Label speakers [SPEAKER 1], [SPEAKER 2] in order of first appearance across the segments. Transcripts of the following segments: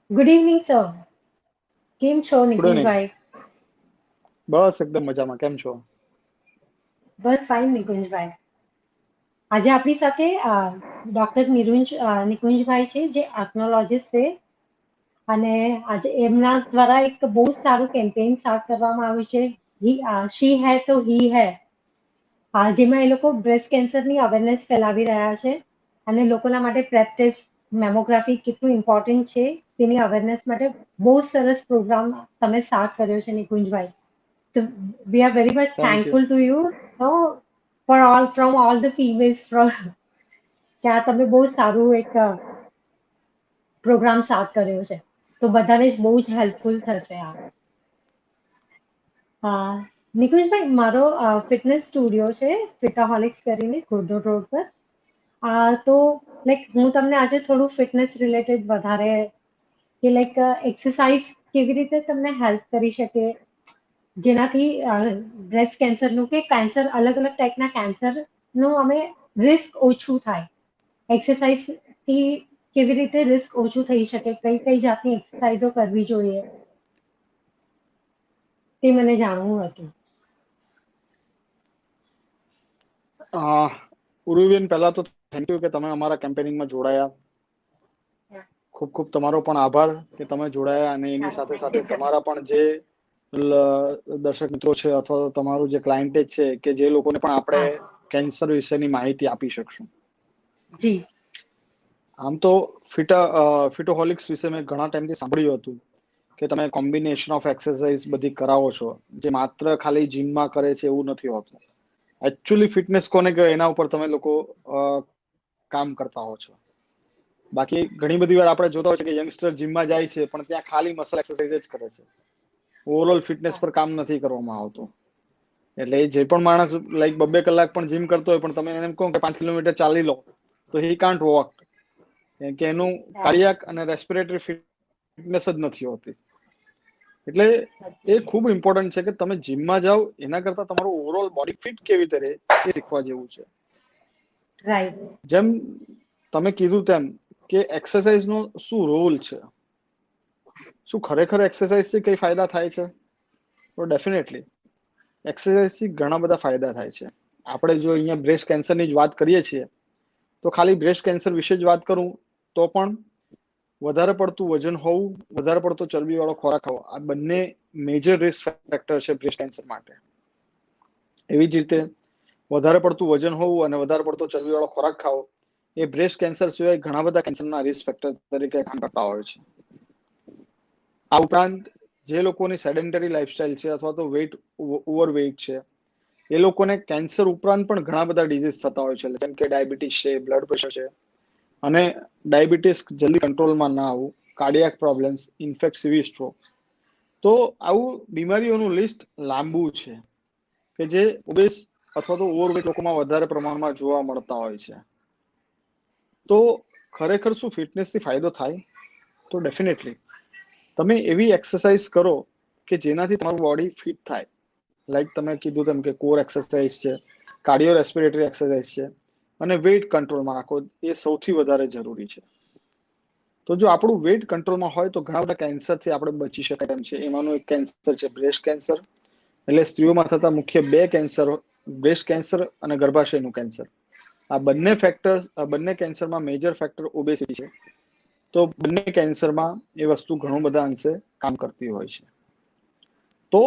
[SPEAKER 1] Good evening sir. કેમ છો
[SPEAKER 2] good evening.
[SPEAKER 1] નિકુંજભાઈ?
[SPEAKER 2] બસ એકદમ મજામાં. કેમ છો?
[SPEAKER 1] બસ ફાઇન નિકુંજભાઈ. આજે આપણી સાથે ડોક્ટર નિકુંજભાઈ છે જે આર્કનોલોજીસ્ટ છે અને આજે એમના દ્વારા એક બહુ જ સારું કેમ્પેઇન સ્ટાર્ટ કરવામાં આવ્યું છે શી હે તો હી હે. જેમાં એ લોકો બ્રેસ્ટ કેન્સરની અવેરનેસ ફેલાવી રહ્યા છે અને લોકોના માટે પ્રેપ ટેસ્ટ મેમોગ્રાફી કેટલું ઇમ્પોર્ટન્ટ છે તેની અવેરનેસ માટે બહુ જ સરસ પ્રોગ્રામ તમે સ્ટાર્ટ કર્યો છે નિકુંજભાઈ. So we are very much
[SPEAKER 2] thank you.
[SPEAKER 1] thankful to you, no, for all from all the females from કે આ તમે બહુ સારું એક પ્રોગ્રામ સ્ટાર્ટ કર્યો છે. તો બધાને જ બહુ જ હેલ્પફુલ થશે આ. નિકુંજભાઈ, મારો ફિટનેસ સ્ટુડિયો છે ફિટાહોલિક્સ કરીને ઘોડદોડ રોડ પર. તો લાઈક હું તમને આજે થોડું ફિટનેસ રિલેટેડ વધારે કે લાઈક એક્સરસાઇઝ કેવી રીતે તમને હેલ્પ કરી શકે જેનાથી બ્રેસ્ટ કેન્સરનું કે કેન્સર અલગ અલગ ટાઈપના કેન્સરનું અમે રિસ્ક ઓછું થાય. એક્સરસાઇઝથી કેવી રીતે રિસ્ક ઓછું થઈ શકે, કઈ કઈ જાતની એક્સરસાઇઝો કરવી જોઈએ તે મને જાણવું હતું.
[SPEAKER 2] ઉરુબેન, પહેલા તો થેન્ક યુ કે તમે અમારા કેમ્પેનિંગમાં જોડાયા. ખૂબ ખૂબ તમારો પણ આભાર કે તમે જોડાયા, અને એની સાથે
[SPEAKER 1] થેન્ક
[SPEAKER 2] સાથે
[SPEAKER 1] યુ સર.
[SPEAKER 2] તમારા પણ જે દર્શક મિત્રો છે અથવા તો તમારું જે ક્લાયન્ટેજ છે કે જે લોકોને પણ આપણે
[SPEAKER 1] હા
[SPEAKER 2] કેન્સર વિશેની માહિતી આપી શકશું.
[SPEAKER 1] જી.
[SPEAKER 2] આમ તો ફિટોહોલિક્સ વિશે મેં ઘણા ટાઈમથી સાંભળ્યું હતું કે તમે કોમ્બિનેશન ઓફ એક્સરસાઇઝ બધી કરાવો છો, જે માત્ર ખાલી જીમમાં કરે છે એવું નથી હોતું. એકચ્યુઅલી ફિટનેસ કોને કહેવાય એના ઉપર તમે લોકો કામ કરતા હો છો. બાકી ઘણી બધી વાર આપણે જોતા હોય છે કે યંગસ્ટર જીમમાં જાય છે પણ ત્યાં ખાલી મસલ એક્સરસાઇઝ જ કરે છે. ઓવરઓલ ફિટનેસ પર કામ નથી કરવામાં આવતું. એટલે એ જે પણ માણસ લાઈક 2-2 કલાક પણ જીમ કરતો હોય પણ તમે એને કહો કે 5 કિલોમીટર ચાલી લો તો હી કાન્ટ વોક, કે એનું કાર્ડિયાક અને રેસ્પિરેટરી ફિટનેસ જ નથી હોતી. એટલે એ ખૂબ ઇમ્પોર્ટન્ટ છે કે તમે જીમમાં જાઓ એના કરતા તમારું ઓવરઓલ બોડી ફિટ કેવી રીતે રહે એ શીખવા જેવું છે.
[SPEAKER 1] રાઈટ.
[SPEAKER 2] જેમ તમે કીધું તેમ કે એક્સરસાઇઝ નો શું રોલ છે, શું ખરેખર એક્સરસાઇઝથી કઈ ફાયદા થાય છે? તો ડેફિનેટલી એક્સરસાઇઝથી ઘણા બધા ફાયદા થાય છે. આપણે જો અહીંયા બ્રેસ્ટ કેન્સરની જ વાત કરીએ છીએ તો ખાલી બ્રેસ્ટ કેન્સર વિશે જ વાત કરું તો પણ વધારે પડતું વજન હોવું, વધારે પડતો ચરબીવાળો ખોરાક ખાવો, આ બંને મેજર રિસ્ક ફેક્ટર છે બ્રેસ્ટ કેન્સર માટે. એવી જ રીતે વધારે પડતું વજન હોવું અને વધારે પડતો ચરબીવાળો ખોરાક ખાવો એ બ્રેસ્ટ કેન્સર સિવાય ઘણા બધા કેન્સરના રિસ્ક ફેક્ટર તરીકે કામ કરતા હોય છે. આ ઉપરાંત જે લોકોની સેડેન્ટરી લાઈફસ્ટાઈલ છે અથવા તો ઓવરવેઇટ છે એ લોકોને કેન્સર ઉપરાંત પણ ઘણા બધા ડિઝીઝ થતા હોય છે, જેમ કે ડાયાબિટીસ છે, બ્લડ પ્રેશર છે, અને ડાયાબિટીસ જલ્દી કંટ્રોલમાં ના આવવું, cardiac problems, in fact severe stroke. તો આવું બીમારીઓનું લિસ્ટ લાંબુ છે કે જે ઓબેસ અથવા તો ઓવરવેટ લોકોમાં વધારે પ્રમાણમાં જોવા મળતા હોય છે. તો ખરેખર શું ફિટનેસથી ફાયદો થાય? તો ડેફિનેટલી તમે એવી એક્સરસાઇઝ કરો કે જેનાથી તમારું બોડી ફિટ થાય. લાઈક તમે કીધું તેમ કે કોર એક્સરસાઇઝ છે, કાર્ડિયો રેસ્પિરેટરી એક્સરસાઇઝ છે, અને વેઇટ કંટ્રોલમાં રાખો એ સૌથી વધારે જરૂરી છે. તો જો આપણું વેઇટ કંટ્રોલમાં હોય તો ઘણા બધા કેન્સરથી આપણે બચી શકાય એમ છે. એમાંનું એક કેન્સર છે બ્રેસ્ટ કેન્સર. એટલે સ્ત્રીઓમાં થતા મુખ્ય 2 કેન્સર, બ્રેસ્ટ કેન્સર અને ગર્ભાશયનું કેન્સર. આ બંને કેન્સરમાં મેજર ફેક્ટર ઓબેસિટી છે. તો બંને કેન્સરમાં એ વસ્તુ ઘણું બધા અંશે કામ કરતી હોય છે. તો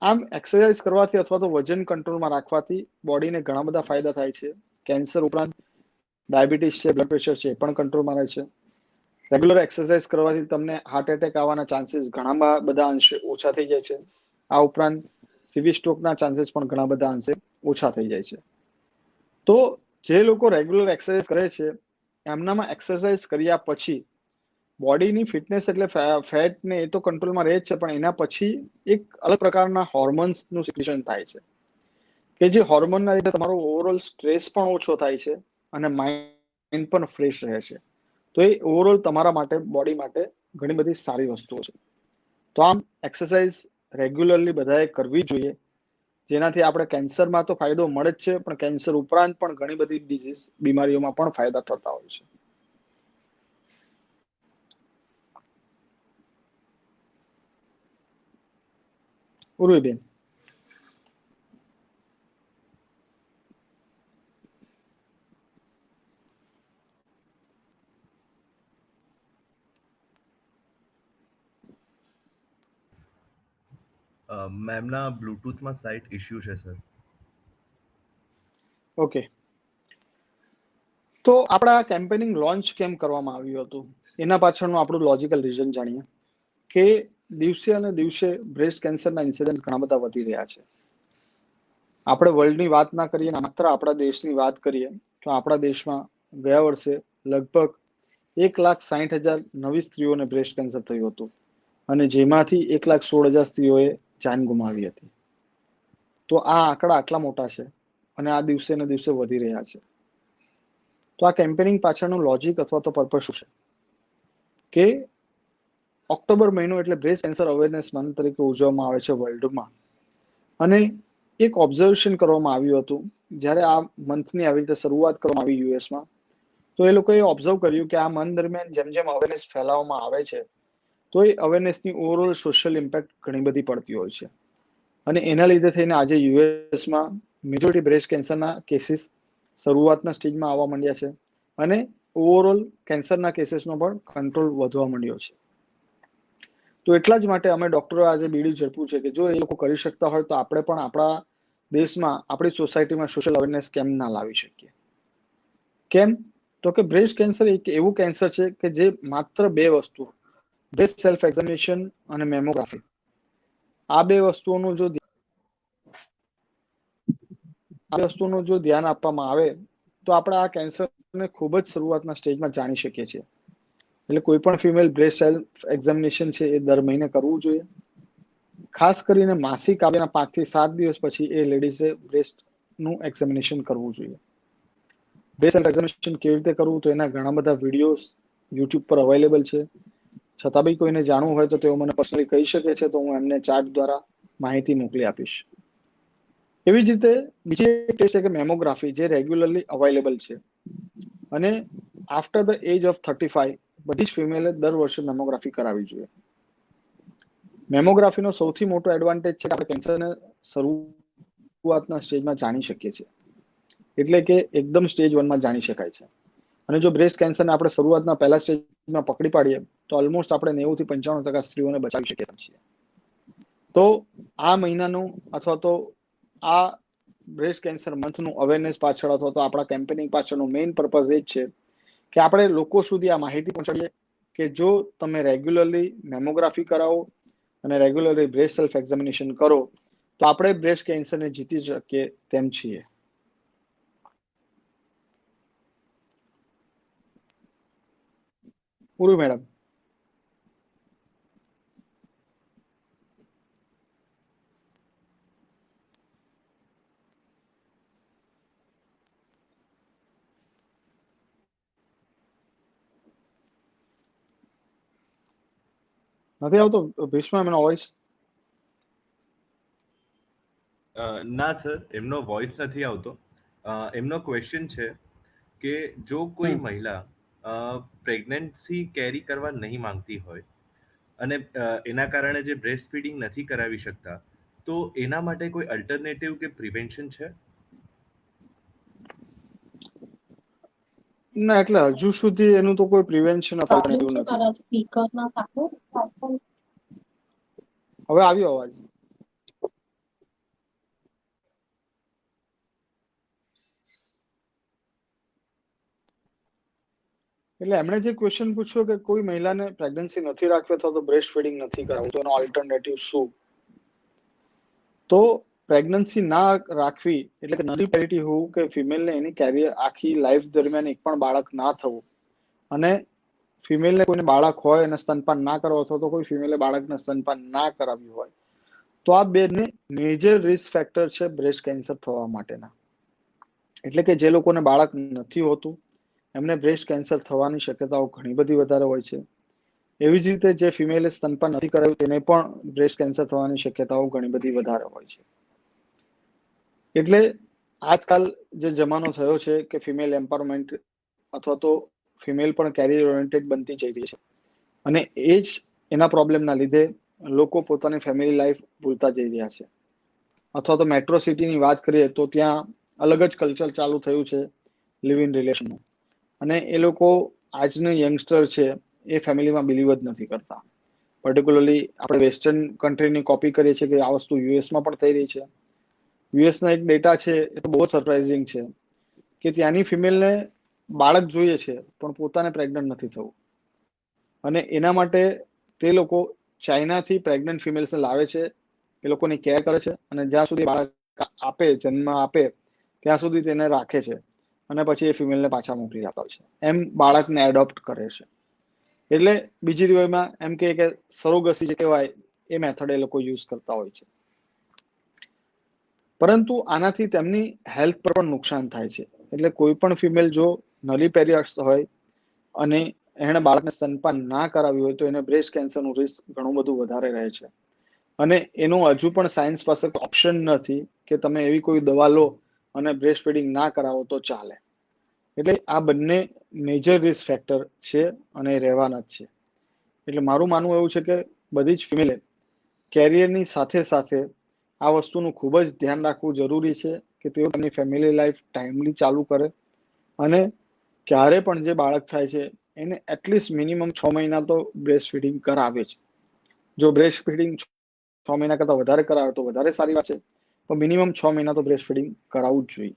[SPEAKER 2] આમ એક્સરસાઇઝ કરવાથી અથવા તો વજન કંટ્રોલમાં રાખવાથી બોડીને ઘણા બધા ફાયદા થાય છે. કેન્સર ઉપરાંત ડાયાબિટીસ છે, બ્લડ પ્રેશર છે, એ પણ કંટ્રોલમાં રહે છે. રેગ્યુલર એક્સરસાઇઝ કરવાથી તમને હાર્ટ એટેક આવવાના ચાન્સીસ ઘણા બધા અંશે ઓછા થઈ જાય છે. આ ઉપરાંત સિવિયર સ્ટ્રોકના ચાન્સીસ પણ ઘણા બધા અંશે ઓછા થઈ જાય છે. તો જે લોકો રેગ્યુલર એક્સરસાઇઝ કરે છે એમનામાં એક્સરસાઇઝ કર્યા પછી બોડીની ફિટનેસ એટલે ફેટ ને એ તો કંટ્રોલમાં રહે જ છે, પણ એના પછી એક અલગ પ્રકારના હોર્મોન્સનું સિક્રેશન થાય છે કે જે હોર્મોનના લીધે તમારો ઓવરઓલ સ્ટ્રેસ પણ ઓછો થાય છે અને માઇન્ડ પણ ફ્રેશ રહે છે. તો એ ઓવરઓલ તમારા માટે, બોડી માટે ઘણી બધી સારી વસ્તુઓ છે. તો આમ એક્સરસાઇઝ રેગ્યુલરલી બધાએ કરવી જોઈએ, જેનાથી આપણે કેન્સરમાં તો ફાયદો મળે જ છે, પણ કેન્સર ઉપરાંત પણ ઘણી બધી બીમારીઓમાં પણ ફાયદા થતા હોય છે. ઉર્વીબેન.
[SPEAKER 3] મેમના બ્લુટૂથમાં સ્લાઇટ ઇશ્યુ છે સર.
[SPEAKER 2] ઓકે, તો આપણા કેમ્પેનિંગ લોન્ચ કેમ કરવામાં આવ્યું હતું એના પાછળનું આપણું લોજિકલ રીઝન જાણીએ કે દિવસે અને દિવસે બ્રેસ્ટ કેન્સરના ઇન્સિડન્સ ઘણા બધા વધી રહ્યા છે. આપણે વર્લ્ડની વાત ના કરીએ, માત્ર આપણા દેશની વાત કરીએ તો આપણા દેશમાં ગયા વર્ષે લગભગ 1,60,000 નવી સ્ત્રીઓને બ્રેસ્ટ કેન્સર થયું હતું અને જેમાંથી 1,16,000 સ્ત્રીઓએ જાન ગુમાવી હતી. તો આ આંકડા આટલા મોટા છે અને આ દિવસે ને દિવસે વધી રહ્યા છે. તો આ કેમ્પેનિંગ પાછળનું લોજિક અથવા તો પર્પસ શું છે કે ઓક્ટોબર મહિનો એટલે બ્રેસ્ટ કેન્સર અવેરનેસ મંથ તરીકે ઉજવવામાં આવે છે વર્લ્ડમાં. અને એક ઓબ્ઝર્વેશન કરવામાં આવ્યું હતું જ્યારે આ મંથની આવી રીતે શરૂઆત કરવામાં આવી યુએસમાં, તો એ લોકોએ ઓબ્ઝર્વ કર્યું કે આ મંથ દરમિયાન જેમ જેમ અવેરનેસ ફેલાવવામાં આવે છે તો એ અવેરનેસની ઓવરઓલ સોશિયલ ઇમ્પેક્ટ ઘણી બધી પડતી હોય છે. અને એના લીધે થઈને આજે યુએસમાં મેજોરિટી બ્રેસ્ટ કેન્સરના કેસીસ શરૂઆતના સ્ટેજમાં આવવા માંડ્યા છે અને ઓવરઓલ કેન્સરના કેસીસનો પણ કંટ્રોલ વધવા માંડ્યો છે. તો એટલા જ માટે અમે ડોક્ટરો આજે બીડું ઝડપ્યું છે કે જો એ લોકો કરી શકતા હોય તો આપણે પણ આપણા દેશમાં, આપણી સોસાયટીમાં સોશિયલ અવેરનેસ કેમ ના લાવી શકીએ. કેમ? તો કે બ્રેસ્ટ કેન્સર એક એવું કેન્સર છે કે જે માત્ર 2 વસ્તુ, બ્રેસ્ટ સેલ્ફ એક્ઝામિનેશન અને મેમોગ્રાફી, આ 2 વસ્તુઓનું જો ધ્યાન આપવામાં આવે તો આપણે આ કેન્સરને ખૂબ જ શરૂઆતના સ્ટેજમાં જાણી શકીએ છીએ. એટલે કોઈ પણ ફિમેલ બ્રેસ્ટ સેલ્ફ એક્ઝામિનેશન છે એ દર મહિને કરવું જોઈએ. ખાસ કરીને માસિક આવ્યાના 5 થી 7 દિવસ પછી એ લેડીઝે બ્રેસ્ટનું એક્ઝામિનેશન કરવું જોઈએ. બ્રેસ્ટ સેલ્ફ એક્ઝામિનેશન કેવી રીતે કરવું તો એના ઘણા બધા વિડીયોઝ યુટ્યુબ પર અવેલેબલ છે. છતાં બી કોઈને જાણવું હોય તો તેઓ મને પર્સનલી કહી શકે છે, તો હું એમને ચાર્ટ દ્વારા માહિતી મોકલી આપીશ. એવી જ રીતે બીજી એક ટેસ્ટ છે કે મેમોગ્રાફી, જે રેગ્યુલરલી અવેલેબલ છે અને આફ્ટર ધ એજ ઓફ 35 બધી જ ફિમેલે દર વર્ષે મેમોગ્રાફી કરાવવી જોઈએ. મેમોગ્રાફીનો સૌથી મોટો એડવાન્ટેજ છે કે આપણે કેન્સરને શરૂઆતના સ્ટેજમાં જાણી શકીએ છીએ. એટલે કે એકદમ સ્ટેજ 1માં જાણી શકાય છે. અને જો બ્રેસ્ટ કેન્સરને આપણે શરૂઆતના પહેલા સ્ટેજમાં પકડી પાડીએ તો ઓલમોસ્ટ આપણે 90 થી 95% સ્ત્રીઓને બચાવી શકીએ છીએ. તો આ મહિનાનું અથવા તો આ બ્રેસ્ટ કેન્સર મંથનું અવેરનેસ પાછળ અથવા તો આપણા કેમ્પેનિંગ પાછળનું મેઇન પર્પઝ એ જ છે કે આપણે લોકો સુધી આ માહિતી પહોંચાડીએ કે જો તમે રેગ્યુલરલી મેમોગ્રાફી કરાવો અને રેગ્યુલરલી બ્રેસ્ટ સેલ્ફ એક્ઝામિનેશન કરો તો આપણે બ્રેસ્ટ કેન્સરને જીતી શકીએ તેમ છીએ. પૂરું મેડમ. નથી આવતો ભીષ્મ એમનો વોઇસ?
[SPEAKER 3] ના સર, એમનો વોઇસ નથી આવતો. એમનો ક્વેશ્ચન છે કે જો કોઈ મહિલા પ્રેગ્નન્સી કેરી કરવા નહીં માંગતી હોય અને એના કારણે જે બ્રેસ્ટ ફીડિંગ નથી કરાવી શકતા, તો એના માટે કોઈ અલ્ટરનેટિવ કે પ્રિવેન્શન છે?
[SPEAKER 2] ના, એટલે હજુ સુધી એનું તો કોઈ પ્રિવેન્શન અથવા ઓલ્ટરનેટિવ નથી. હવે આવ્યો અવાજ? એટલે એમણે જે ક્વેશ્ચન પૂછ્યો કે કોઈ મહિલાને પ્રેગ્નન્સી નથી રાખવી અથવા તો બ્રેસ્ટ ફીડિંગ નથી કરાવવું તો એનો ઓલ્ટરનેટિવ શું? તો પ્રેગ્નન્સી ના રાખવી એટલે કે નરી પેરિટી હોવું કે ફિમેલને એની કેરિયર આખી લાઈફ દરમિયાન એક પણ બાળક ના થવું, અને ફિમેલને કોઈને બાળક હોય અને સ્તનપાન ના કરવો અથવા તો કોઈ ફિમેલે બાળકને સ્તનપાન ના કરાવ્યું હોય તો આ બેને મેજર રિસ્ક ફેક્ટર છે બ્રેસ્ટ કેન્સર થવા માટેના. એટલે કે જે લોકોને બાળક નથી હોતું એમને બ્રેસ્ટ કેન્સર થવાની શક્યતાઓ ઘણી બધી વધારે હોય છે. એવી જ રીતે જે ફિમેલે સ્તનપાન નથી કરાવ્યું તેને પણ બ્રેસ્ટ કેન્સર થવાની શક્યતાઓ ઘણી બધી વધારે હોય છે. એટલે આજકાલ જે જમાનો થયો છે કે ફિમેલ એમ્પાવરમેન્ટ અથવા તો ફિમેલ પણ કેરિયર ઓરિએન્ટેડ બનતી જઈ રહી છે અને એ જ એના પ્રોબ્લેમના લીધે લોકો પોતાની ફેમિલી લાઈફ ભૂલતા જઈ રહ્યા છે. અથવા તો મેટ્રો સિટીની વાત કરીએ તો ત્યાં અલગ જ કલ્ચર ચાલુ થયું છે લિવ ઇન રિલેશનનું, અને એ લોકો આજનું યંગસ્ટર છે એ ફેમિલીમાં બિલીવ જ નથી કરતા. પર્ટિક્યુલરલી આપણે વેસ્ટર્ન કન્ટ્રીની કોપી કરીએ છીએ કે આ વસ્તુ યુએસમાં પણ થઈ રહી છે. યુએસના એક ડેટા છે એ તો બહુ જ સરપ્રાઇઝિંગ છે કે ત્યાંની ફિમેલને બાળક જોઈએ છે પણ પોતાને પ્રેગ્નન્ટ નથી થવું, અને એના માટે તે લોકો ચાઇનાથી પ્રેગ્નન્ટ ફિમેલ્સને લાવે છે, એ લોકોની કેર કરે છે, અને જ્યાં સુધી બાળક આપે, જન્મ આપે ત્યાં સુધી તેને રાખે છે, અને પછી એ ફિમેલને પાછા મોકલી આપે છે. એમ બાળકને એડોપ્ટ કરે છે. એટલે બીજી રીતમાં એમ કે સરોગસી જે કહેવાય એ મેથડ એ લોકો યુઝ કરતા હોય છે. પરંતુ આનાથી તેમની હેલ્થ પર પણ નુકસાન થાય છે. એટલે કોઈ પણ ફિમેલ જો નલી પેરિયડ્સ હોય અને એણે બાળકને સ્તનપાન ના કરાવ્યું હોય તો એને બ્રેસ્ટ કેન્સરનું રિસ્ક ઘણું બધું વધારે રહે છે. અને એનું હજુ પણ સાયન્સ પાસે ઓપ્શન નથી કે તમે એવી કોઈ દવા લો અને બ્રેસ્ટ ફીડિંગ ના કરાવો તો ચાલે. એટલે આ બંને મેજર રિસ્ક ફેક્ટર છે અને રહેવાના જ છે. એટલે મારું માનવું એવું છે કે બધી જ ફિમેલે કેરિયરની સાથે સાથે આ વસ્તુનું ખૂબ જ ધ્યાન રાખવું જરૂરી છે કે તેઓ તેમની ફેમિલી લાઈફ ટાઈમલી ચાલુ કરે, અને ક્યારે પણ જે બાળક થાય છે એને એટલીસ્ટ મિનિમમ 6 મહિના તો બ્રેસ્ટ ફીડિંગ કરાવે છે. જો બ્રેસ્ટ ફીડિંગ 6 મહિના કરતાં વધારે કરાવે તો વધારે સારી વાત છે, તો મિનિમમ 6 મહિના તો બ્રેસ્ટ ફીડિંગ કરાવવું જ જોઈએ.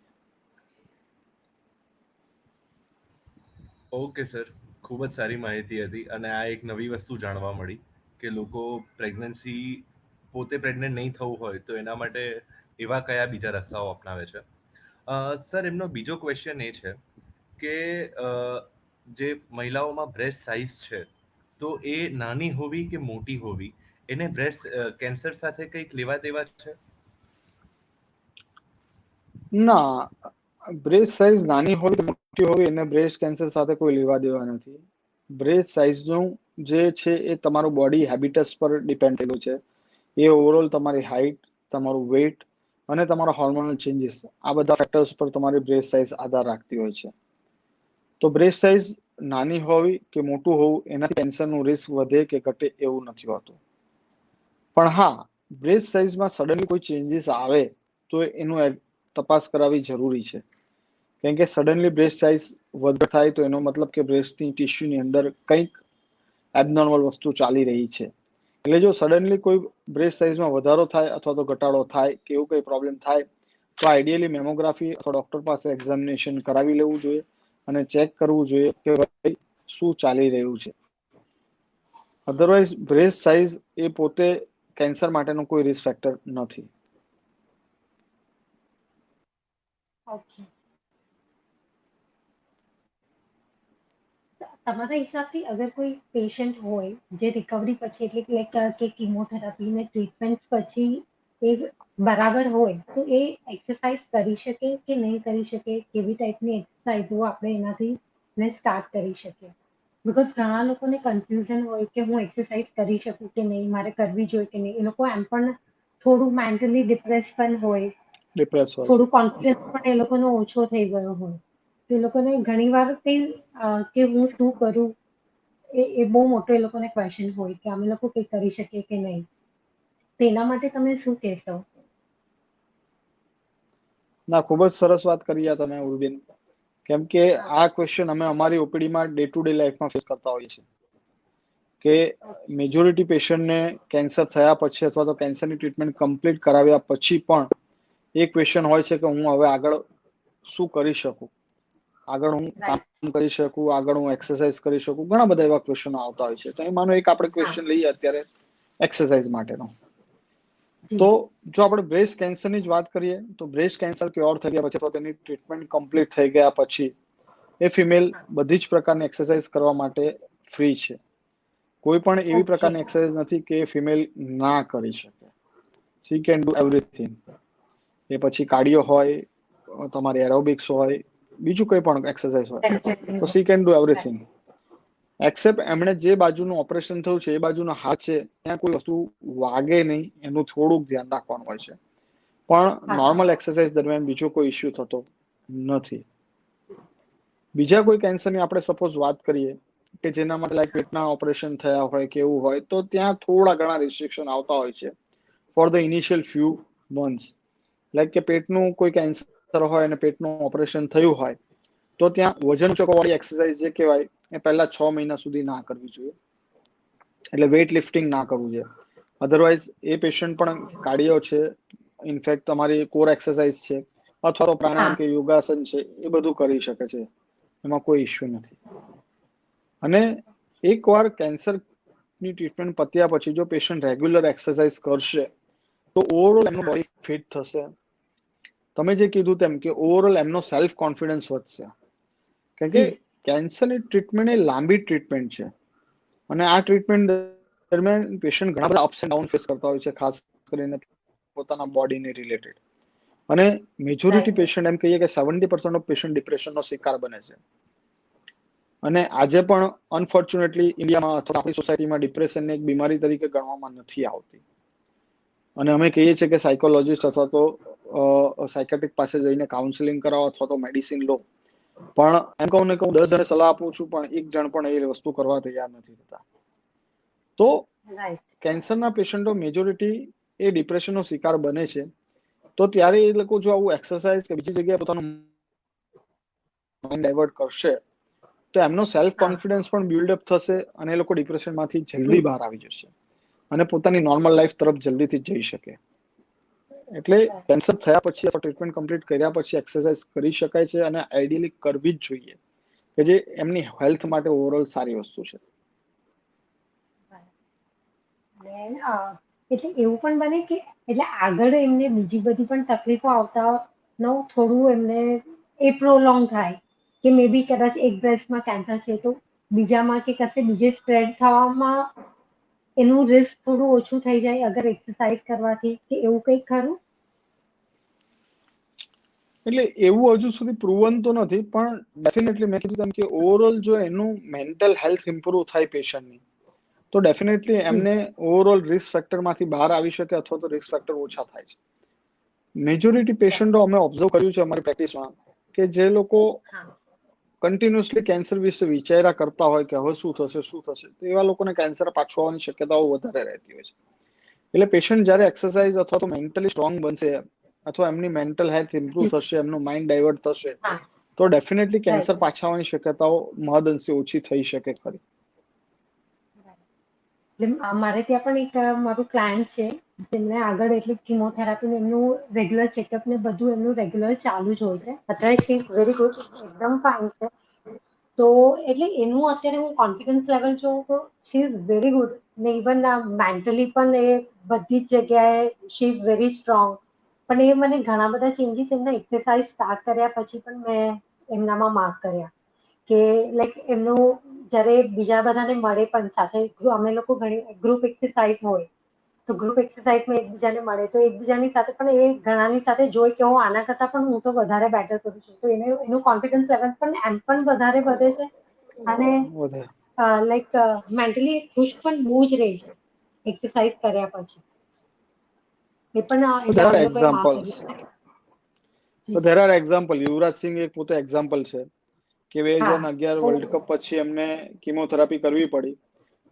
[SPEAKER 3] ઓકે સર, ખૂબ જ સારી માહિતી હતી, અને આ એક નવી વસ્તુ જાણવા મળી કે લોકો પ્રેગ્નન્સી પોતે પ્રેગ્નન્ટ નહીં થવું હોય તો એના માટે એવા કયા બીજા રસ્તાઓ અપનાવે છે. સર, એમનો બીજો ક્વેશ્ચન એ છે કે જે મહિલાઓમાં બ્રેસ્ટ સાઇઝ છે તો એ નાની હોવી કે મોટી હોવી એને બ્રેસ્ટ કેન્સર સાથે કંઈક લેવા દેવા છે?
[SPEAKER 2] ના, બ્રેસ્ટ સાઇઝ નાની હોય કે મોટી હોય એને બ્રેસ્ટ કેન્સર સાથે કોઈ લેવા દેવા નથી. બ્રેસ્ટ સાઇઝનું જે છે એ તમારું બોડી હેબિટસ પર ડિપેન્ડ થયેલું છે. એ ઓવરઓલ તમારી હાઇટ, તમારું વેઇટ અને તમારા હોર્મોનલ ચેન્જીસ, આ બધા ફેક્ટર્સ પર તમારી બ્રેસ્ટ સાઇઝ આધાર રાખતી હોય છે. તો બ્રેસ્ટ સાઇઝ નાની હોવી કે મોટું હોવું એનાથી કેન્સરનું રિસ્ક વધે કે ઘટે એવું નથી હોતું. પણ હા, બ્રેસ્ટ સાઇઝમાં સડનલી કોઈ ચેન્જીસ આવે તો એનું તપાસ કરાવવી જરૂરી છે. કેમ કે સડનલી બ્રેસ્ટ સાઇઝ વધારે થાય તો એનો મતલબ કે બ્રેસ્ટની ટિશ્યુની અંદર કંઈક એબનોર્મલ વસ્તુ ચાલી રહી છે. એટલે જો સડનલી કોઈ બ્રેસ્ટ સાઇઝમાં વધારો થાય અથવા તો ઘટાડો થાય કે એવું કંઈ પ્રોબ્લેમ થાય તો આઈડિયલી મેમોગ્રાફી અથવા ડોક્ટર પાસે એક્ઝામિનેશન કરાવી લેવું જોઈએ અને ચેક કરવું જોઈએ કે શું ચાલી રહ્યું છે. અધરવાઇઝ બ્રેસ્ટ સાઇઝ એ પોતે કેન્સર માટેનો કોઈ રિસ્ક ફેક્ટર નથી.
[SPEAKER 1] ઓકે. તમારા હિસાબથી અગર કોઈ પેશન્ટ હોય જે રિકવરી પછી એટલે લાઈક કે કિમોથેરાપી ને ટ્રીટમેન્ટ પછી એ બરાબર હોય તો એ એક્સરસાઇઝ કરી શકે કે નહીં કરી શકે, કેવી ટાઈપની એક્સરસાઇઝો આપણે એનાથી ને સ્ટાર્ટ કરી શકીએ? બીકોઝ ઘણા લોકોને કન્ફ્યુઝન હોય કે હું એક્સરસાઇઝ કરી શકું કે નહીં, મારે કરવી જોઈએ કે નહીં. એ લોકો એમ પણ થોડું મેન્ટલી ડિપ્રેસ પણ હોય,
[SPEAKER 2] ડિપ્રેસ હોય.
[SPEAKER 1] થોડું કોન્ફિડન્સ પણ એ લોકોનો ઓછો થઈ ગયો હોય, તો એ લોકોને ઘણીવાર કે હું શું કરું એ બહુ મોટો એ લોકોને ક્વેશ્ચન હોય કે અમે લોકો કંઈ કરી શકીએ કે નહીં. તો એના માટે તમે શું કહેશો?
[SPEAKER 2] ના, ખૂબ જ સરસ વાત કરી આ તમે ઉર્બેન. કેમ કે આ ક્વેશ્ચન અમે અમારી ઓપીડીમાં ડે ટુ ડે લાઈફમાં ફેસ કરતા હોઈએ છીએ કે મેજોરિટી પેશન્ટને કેન્સર થયા પછી અથવા તો કેન્સરની ટ્રીટમેન્ટ કમ્પ્લીટ કરાવ્યા પછી પણ એ ક્વેશ્ચન હોય છે કે હું હવે આગળ શું કરી શકું, આગળ હું કામ કરી શકું, આગળ હું એક્સરસાઇઝ કરી શકું. ઘણા બધા એવા ક્વેશ્ચનો આવતા હોય છે. તો એમાંનો એક આપણે ક્વેશ્ચન લઈએ અત્યારે એક્સરસાઇઝ માટેનો. તો જો આપણે બ્રેસ્ટ કેન્સરની જ વાત કરીએ તો બ્રેસ્ટ કેન્સર ક્યોર થઈ ગયા પછી અથવા તેની ટ્રીટમેન્ટ કમ્પ્લીટ થઈ ગયા પછી એ ફિમેલ બધી જ પ્રકારની એક્સરસાઇઝ કરવા માટે ફ્રી છે. કોઈ પણ એવી પ્રકારની એક્સરસાઇઝ નથી કે ફિમેલ ના કરી શકે. She can do everything. એ પછી કાર્ડિયો હોય, તમારી એરોબિક્સ હોય, બીજું કોઈ પણ એક્સરસાઇઝ હોય, તો she can do everything. Except એમણે જે બાજુનું ઓપરેશન થયું છે એ બાજુનો હાથ છે ત્યાં કોઈ વસ્તુ વાગે નહીં એનું થોડુંક ધ્યાન રાખવાનું હોય છે. પણ નોર્મલ એક્સરસાઇઝ દરમિયાન બીજો કોઈ ઇસ્યુ થતો નથી. બીજા કોઈ કેન્સરની આપણે સપોઝ વાત કરીએ કે જેના માટે લાઈક પેટના ઓપરેશન થયા હોય કે એવું હોય, તો ત્યાં થોડા ઘણા રિસ્ટ્રિક્શન આવતા હોય છે for the initial few months. Like કે પેટનું કોઈ કેન્સર હોય અને પેટનું ઓપરેશન થયું હોય, તો ત્યાં વજન ઉચકવાવાળી એક્સરસાઇઝ જે કહેવાય એ પહેલા 6 મહિના સુધી ના કરવી જોઈએ. એટલે વેઇટ લિફ્ટિંગ ના કરવું જોઈએ. અધરવાઇઝ એ પેશન્ટ પણ કાર્ડિયો છે, ઇનફેક્ટ તમારી કોર એક્સરસાઇઝ છે અથવા તો પ્રાણાયામ કે યોગાસન છે, એ બધું કરી શકે છે, એમાં કોઈ ઇશ્યુ નથી. અને એકવાર કેન્સરની ટ્રીટમેન્ટ પત્યા પછી જો પેશન્ટ રેગ્યુલર એક્સરસાઇઝ કરશે તો ઓવરઓલ એમનું બોડી ફિટ થશે. તમે જે કીધું તેમ કે ઓવરઓલ એમનો સેલ્ફ કોન્ફિડન્સ વધશે. કારણ કે કેન્સરની ટ્રીટમેન્ટ એ લાંબી ટ્રીટમેન્ટ છે અને આ ટ્રીટમેન્ટ દરમિયાન પેશન્ટ ઘણા બધા અપ્સ એન્ડ ડાઉન ફેસ કરતા હોય છે, ખાસ કરીને પોતાના બોડીને રિલેટેડ. અને મેજોરિટી પેશન્ટ એમ કહીએ કે 70% ઓફ પેશન્ટ ડિપ્રેશનનો શિકાર બને છે. અને આજે પણ અનફોર્ચ્યુનેટલી ઇન્ડિયામાં અથવા આપણી સોસાયટીમાં ડિપ્રેશનને એક બીમારી તરીકે ગણવામાં નથી આવતી. અને અમે કહીએ છીએ કે સાયકોલોજીસ્ટ અથવા તો સાયકેટ્રિક પાસે જઈને કાઉન્સેલિંગ કરાવો અથવા તો મેડિસિન લો. પણ એમ કહું ને કે હું 10 જણને સલાહ આપું છું, પણ એક જણ પણ એ વસ્તુ કરવા તૈયાર નથી થતા. તો કેન્સરના પેશન્ટો મેજોરિટી એ ડિપ્રેશનનો શિકાર બને છે. તો ત્યારે એ લોકો જો આવું એક્સરસાઇઝ કે બીજી જગ્યાએ પોતાનું માઇન્ડ ડાયવર્ટ કરશે તો એમનો સેલ્ફ કોન્ફિડન્સ પણ બિલ્ડઅપ થશે અને એ લોકો ડિપ્રેશનમાંથી જલ્દી બહાર આવી જશે અને પોતાની નોર્મલ લાઈફ તરફ જલ્દીથી જઈ શકે. એટલે કેન્સર થયા પછી અથવા ટ્રીટમેન્ટ કમ્પ્લીટ કર્યા પછી એક્સરસાઇઝ કરી શકાય છે અને આઈડિયલી કરવી જ જોઈએ, કે જે એમની હેલ્થ માટે ઓવરઓલ સારી વસ્તુ છે.
[SPEAKER 1] એટલે એવું પણ બને કે એટલે આગળ એમને બીજી બધી પણ તકલીફો આવતા થોડું એમને એ પ્રોલોંગ થાય કે મે બી કદાચ એક બ્રેસ્ટમાં કેન્સર છે તો બીજામાં કે કશે બીજે સ્પ્રેડ થવામાં એનું રિસ્ક થોડું ઓછું થઈ જાય અગર એક્સરસાઇઝ કરવાથી, કે એવું કંઈક ખરું?
[SPEAKER 2] એટલે એવું હજુ સુધી પ્રૂવન તો નથી, પણ ડેફિનેટલી મેં કીધું તેમ કે ઓવરઓલ જો એનું મેન્ટલ હેલ્થ ઇમ્પ્રુવ થાય પેશન્ટની, તો ડેફિનેટલી એમને ઓવરઓલ રિસ્ક ફેક્ટરમાંથી બહાર આવી શકે અથવા તો રિસ્ક ફેક્ટર ઓછા થાય છે. મેજોરિટી પેશન્ટો અમે ઓબ્ઝર્વ કર્યું છે અમારી પ્રેક્ટિસમાં કે જે લોકો કન્ટિન્યુઅસલી કેન્સર વિશે વિચાર્યા કરતા હોય કે હવે શું થશે તો એવા લોકોને કેન્સર પાછું આવવાની શક્યતાઓ વધારે રહેતી હોય છે. એટલે પેશન્ટ જ્યારે એક્સરસાઇઝ અથવા તો મેન્ટલી સ્ટ્રોંગ બનશે અથવા એમની મેન્ટલ હેલ્થ ઇમ્પ્રુવ થશે, એમનું માઇન્ડ ડાયવર્ટ થશે, તો ડેફિનેટલી કેન્સર પાછા આવવાની શક્યતાઓ મહદઅંશે ઓછી થઈ શકે ખરી.
[SPEAKER 1] મારે ત્યાં પણ એક મારું ક્લાયન્ટ છે જેમને આગળ એટલી કિમોથેરાપી એમનું રેગ્યુલર ચેકઅપ ને બધું એમનું રેગ્યુલર ચાલુ જ હોય છે. અત્યારે શી ઇઝ વેરી ગુડ, એકદમ ફાઇન છે. તો એટલે એનું અત્યારે હું કોન્ફિડન્સ લેવલ જોઉં તો શી ઇઝ વેરી ગુડ ને ઇવન મેન્ટલી પણ એ બધી જ જગ્યાએ શી ઇઝ વેરી સ્ટ્રોંગ. પણ એ મને ઘણા બધા ચેન્જીસ એમના એક્સરસાઇઝ સ્ટાર્ટ કર્યા પછી પણ મેં એમનામાં માર્ક કર્યા કે લાઈક એમનું જ્યારે બીજા બધાને મળે પણ સાથે અમે લોકો ઘણી ગ્રુપ એક્સરસાઇઝ હોય તો ગ્રુપ એક્સરસાઇઝમાં એકબીજાને મળે તો એકબીજાની સાથે પણ એ ઘણાની સાથે જોઈ કે હું આના કરતાં પણ હું તો વધારે બેટર કરું છું, તો એનું કોન્ફિડન્સ લેવલ પણ એમ પણ વધારે વધે છે અને લાઈક મેન્ટલી ખુશ પણ બહુ જ રહે છે એક્સરસાઇઝ કર્યા પછી. એ પણ એટલે અમે લોકોએ માર્ક કર્યું.
[SPEAKER 2] There are example. Yuvraj Singh એક પોતે એક્ઝામ્પલ છે કે 2011 વર્લ્ડ કપ પછી એમને કિમોથેરાપી કરવી પડી.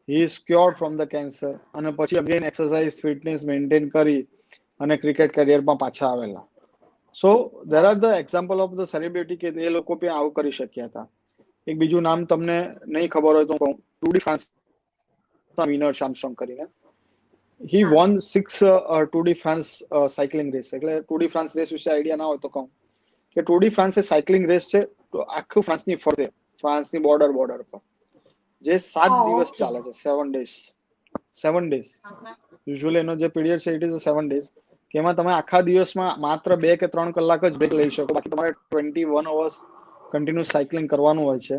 [SPEAKER 2] He is cured from the cancer અને પછી અગેન એક્સરસાઇઝ ફિટનેસ મેન્ટેન કરી અને ક્રિકેટ કરિયરમાં પાછા આવેલા. So there are the example of the celebrity કે એ લોકો પણ આવું કરી શક્યા હતા. એક બીજું નામ તમને નહીં ખબર હોય તો કહું, Tour de France winner Armstrong કરીને. He won 6 Tour de France cycling race. એટલે ટૂર ડી ફ્રાન્સ રેસ વિશે આઈડિયા ના હોય તો કહું કે ટૂર ડી ફ્રાન્સ એ સાયકલિંગ રેસ છે, તો આખું ફ્રાન્સની ફરતે, ફ્રાન્સની બોર્ડર પર જે 7 દિવસ ચાલે છે, 7 ડેઝ. 7 ડેઝ યુઝ્યુઅલી એનો જે પીરિયડ છે ઇટ ઇઝ 7 ડેઝ, કે એમાં તમે આખા દિવસમાં માત્ર 2 કે 3 કલાક જ બ્રેક લઈ શકો, બાકી તમારે 21 અવર્સ કન્ટિન્યુઅસ સાયકલિંગ કરવાનું હોય છે.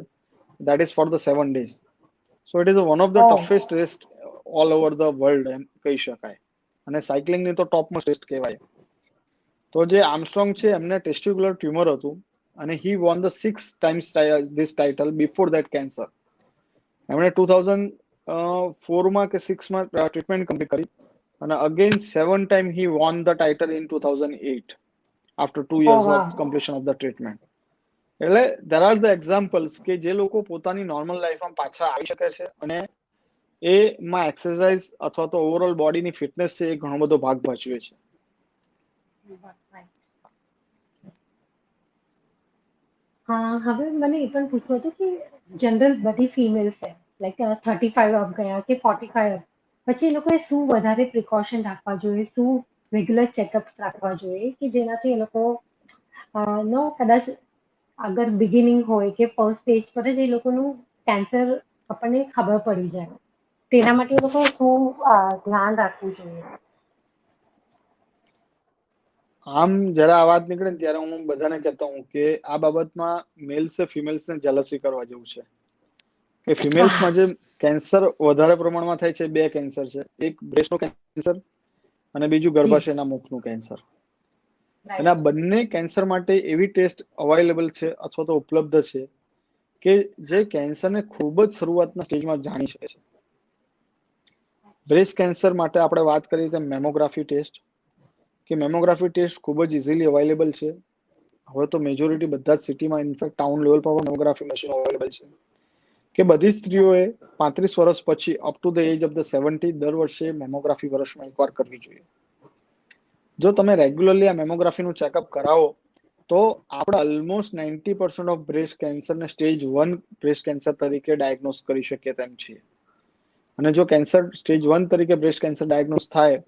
[SPEAKER 2] That is for the 7 days. So it is one of the toughest race all over the world એમ કહી શકાય. અને સાયકલિંગની તો ટોપ મોસ્ટ રેસ કહેવાય. તો જે આર્મસ્ટ્રોંગ છે એમને ટેસ્ટિક્યુલર ટ્યુમર હતું અને he won the 6 times this title before that cancer. એમણે 2004માં કે 6માં ટ્રીટમેન્ટ કમ્પ્લીટ કરી અને again 7 time he won the title in 2008 after 2 years of completion of the treatment. એટલે there are the examples કે જે લોકો પોતાની નોર્મલ લાઈફમાં પાછા આવી શકે છે અને એમાં એક્સરસાઇઝ અથવા તો ઓવરઓલ બોડીની ફિટનેસ છે એ ઘણો બધો ભાગ ભજવે છે.
[SPEAKER 1] હા, હવે મને એ પણ પૂછવું હતું કે જનરલ બધી ફિમેલ છે લાઈક 35 અપ ગયા કે 45 અપ, પછી એ લોકોએ શું વધારે પ્રિકોશન રાખવા જોઈએ, શું રેગ્યુલર ચેકઅપ રાખવા જોઈએ કે જેનાથી એ લોકો નો કદાચ અગર બિગિનિંગ હોય કે ફર્સ્ટ સ્ટેજ પર જ એ લોકોનું કેન્સર આપણને ખબર પડી જાય, તેના માટે એ લોકો શું ધ્યાન રાખવું જોઈએ?
[SPEAKER 2] આમ જ્યારે આ વાત નીકળે ને ત્યારે હું બધાને કહેતો હું કે આ બાબતમાં મેલ્સ એ ફિમેલ્સને જેલસી કરવા જેવું છે કે ફિમેલ્સમાં જે કેન્સર વધારે પ્રમાણમાં થાય છે, બે કેન્સર છે, એક બ્રેસ્ટનું કેન્સર અને બીજું ગર્ભાશયના મુખનું કેન્સર. અને આ બંને કેન્સર માટે એવી ટેસ્ટ અવેલેબલ છે અથવા તો ઉપલબ્ધ છે કે જે કેન્સરને ખૂબ જ શરૂઆતના સ્ટેજમાં જાણી શકે છે. બ્રેસ્ટ કેન્સર માટે આપણે વાત કરીએ તો મેમોગ્રાફી ટેસ્ટ, કે મેમોગ્રાફી ટેસ્ટ ખૂબ જ ઇઝીલી અવેલેબલ છે. હવે તો મેજોરિટી બધા જ સિટીમાં ઇનફેક્ટ ટાઉન લેવલ પર મેમોગ્રાફી મશીન અવેલેબલ છે કે બધી સ્ત્રીઓએ 35 વર્ષ પછી up to the age of the 70 દર વર્ષે મેમોગ્રાફી વર્ષમાં એકવાર કરવી જોઈએ. જો તમે રેગ્યુલરલી આ મેમોગ્રાફીનું ચેકઅપ કરાવો તો આપણે ઓલમોસ્ટ 90% ઓફ બ્રેસ્ટ કેન્સરને સ્ટેજ 1 બ્રેસ્ટ કેન્સર તરીકે ડાયગ્નોસ કરી શકીએ તેમ છીએ. અને જો કેન્સર સ્ટેજ 1 તરીકે બ્રેસ્ટ કેન્સર ડાયગ્નોસ થાય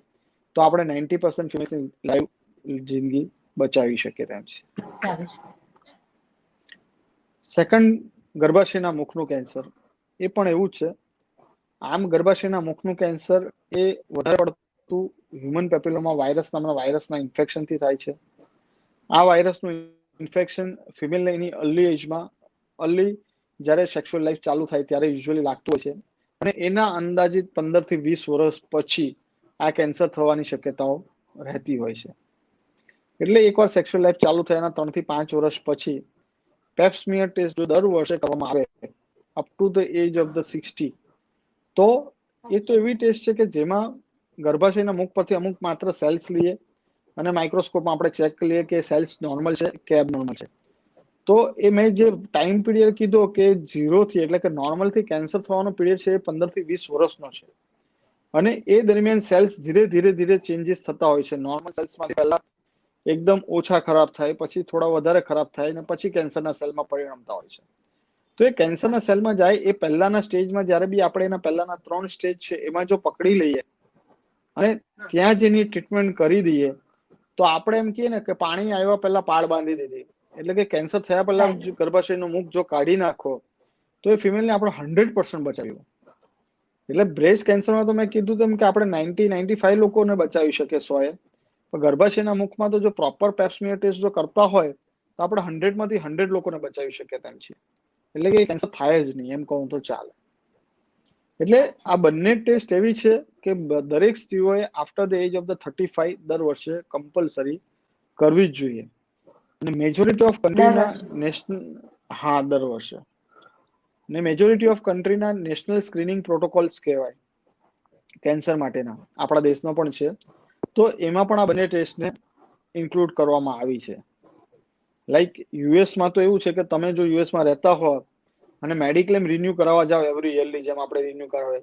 [SPEAKER 2] તો આપણે 90% ફિમેલ્સની લાઈફ જિંદગી બચાવી શકીએ તેમ છે. સેકન્ડ, ગર્ભાશયના મુખનું કેન્સર, એ પણ એવું જ છે. આમ ગર્ભાશયના મુખનું કેન્સર એ વધારે પડતું હ્યુમન પેપિલોમા વાયરસ નામના વાયરસના ઇન્ફેક્શનથી થાય છે. આ વાયરસનું ઇન્ફેક્શન ફિમેલને એની અર્લી જ્યારે સેક્સ્યુઅલ લાઈફ ચાલુ થાય ત્યારે યુઝ્યુઅલી લાગતું હોય છે અને એના અંદાજિત 15 થી 20 વર્ષ પછી આ કેન્સર થવાની શક્યતાઓ રહેતી હોય છે. એટલે એકવાર સેક્સ્યુઅલ લાઈફ ચાલુ થયાના 3 થી 5 વર્ષ પછી પેપ સ્મિયર ટેસ્ટ જો દર વર્ષે કરવામાં આવે up to the age of the 60, તો એ તો એવી ટેસ્ટ છે કે જેમાં ગર્ભાશયના મુખ પરથી અમુક માત્ર સેલ્સ લઈએ અને માઇક્રોસ્કોપમાં આપણે ચેક કરીએ કે સેલ્સ નોર્મલ છે કે એબનોર્મલ છે. તો એ મેં જે ટાઈમ પીરિયડ કીધો કે 0 થી એટલે કે નોર્મલથી કેન્સર થવાનો પીરિયડ છે એ 15 થી 20 વર્ષનો છે. અને એ દરમિયાન સેલ્સ ધીરે ધીરે ચેન્જીસ થતા હોય છે. નોર્મલ સેલ્સમાંથી પહેલા એકદમ ઓછા ખરાબ થાય, પછી થોડા વધારે ખરાબ થાય અને પછી કેન્સરના સેલમાં પરિણમતા હોય છે. તો એ કેન્સરના સેલમાં જાય એ પહેલાના સ્ટેજમાં જ્યારે બી આપણે એના પહેલાના 3 સ્ટેજ છે એમાં જો પકડી લઈએ અને ત્યાં જ એની ટ્રીટમેન્ટ કરી દઈએ તો આપણે એમ કહીએ ને કે પાણી આવ્યા પહેલા પાળ બાંધી દીધી, એટલે કે કેન્સર થયા પહેલા ગર્ભાશયનું મુખ જો કાઢી નાખો તો એ ફિમેલને આપણે 100% બચાવ્યું. એટલે બ્રેસ્ટ કેન્સરમાં તો મેં કીધું તેમ કે આપણે 95 લોકોને બચાવી શકીએ 100એ, પણ ગર્ભાશયના મુખમાં તો જો પ્રોપર પેપ સ્મિયર ટેસ્ટ જો કરતા હોય તો આપણે 100 માંથી 100 લોકોને બચાવી શકીએ તેમ છે. એટલે કે કેન્સર થાય જ નહીં એમ કહું તો ચાલે. એટલે આ બંને ટેસ્ટ એવી છે કે દરેક સ્ત્રીઓએ after the age of the 35 દર વર્ષે કમ્પલસરી કરવી જ જોઈએ. અને મેજોરિટી ઓફ કન્ટ્રીના નેશનલ, હા દર વર્ષે, ને મેજોરિટી ઓફ કન્ટ્રીના નેશનલ સ્ક્રીનિંગ પ્રોટોકોલ્સ કહેવાય કેન્સર માટેના, આપણા દેશનો પણ છે. તો એમાં પણ આ બંને ટેસ્ટને ઇન્ક્લુડ કરવામાં આવી છે. લાઈક યુએસમાં તો એવું છે કે તમે જો યુએસમાં રહેતા હો અને મેડિક્લેમ રિન્યુ કરાવવા જાવ એવરી યરલી, જેમ આપણે રિન્યુ કરાવે,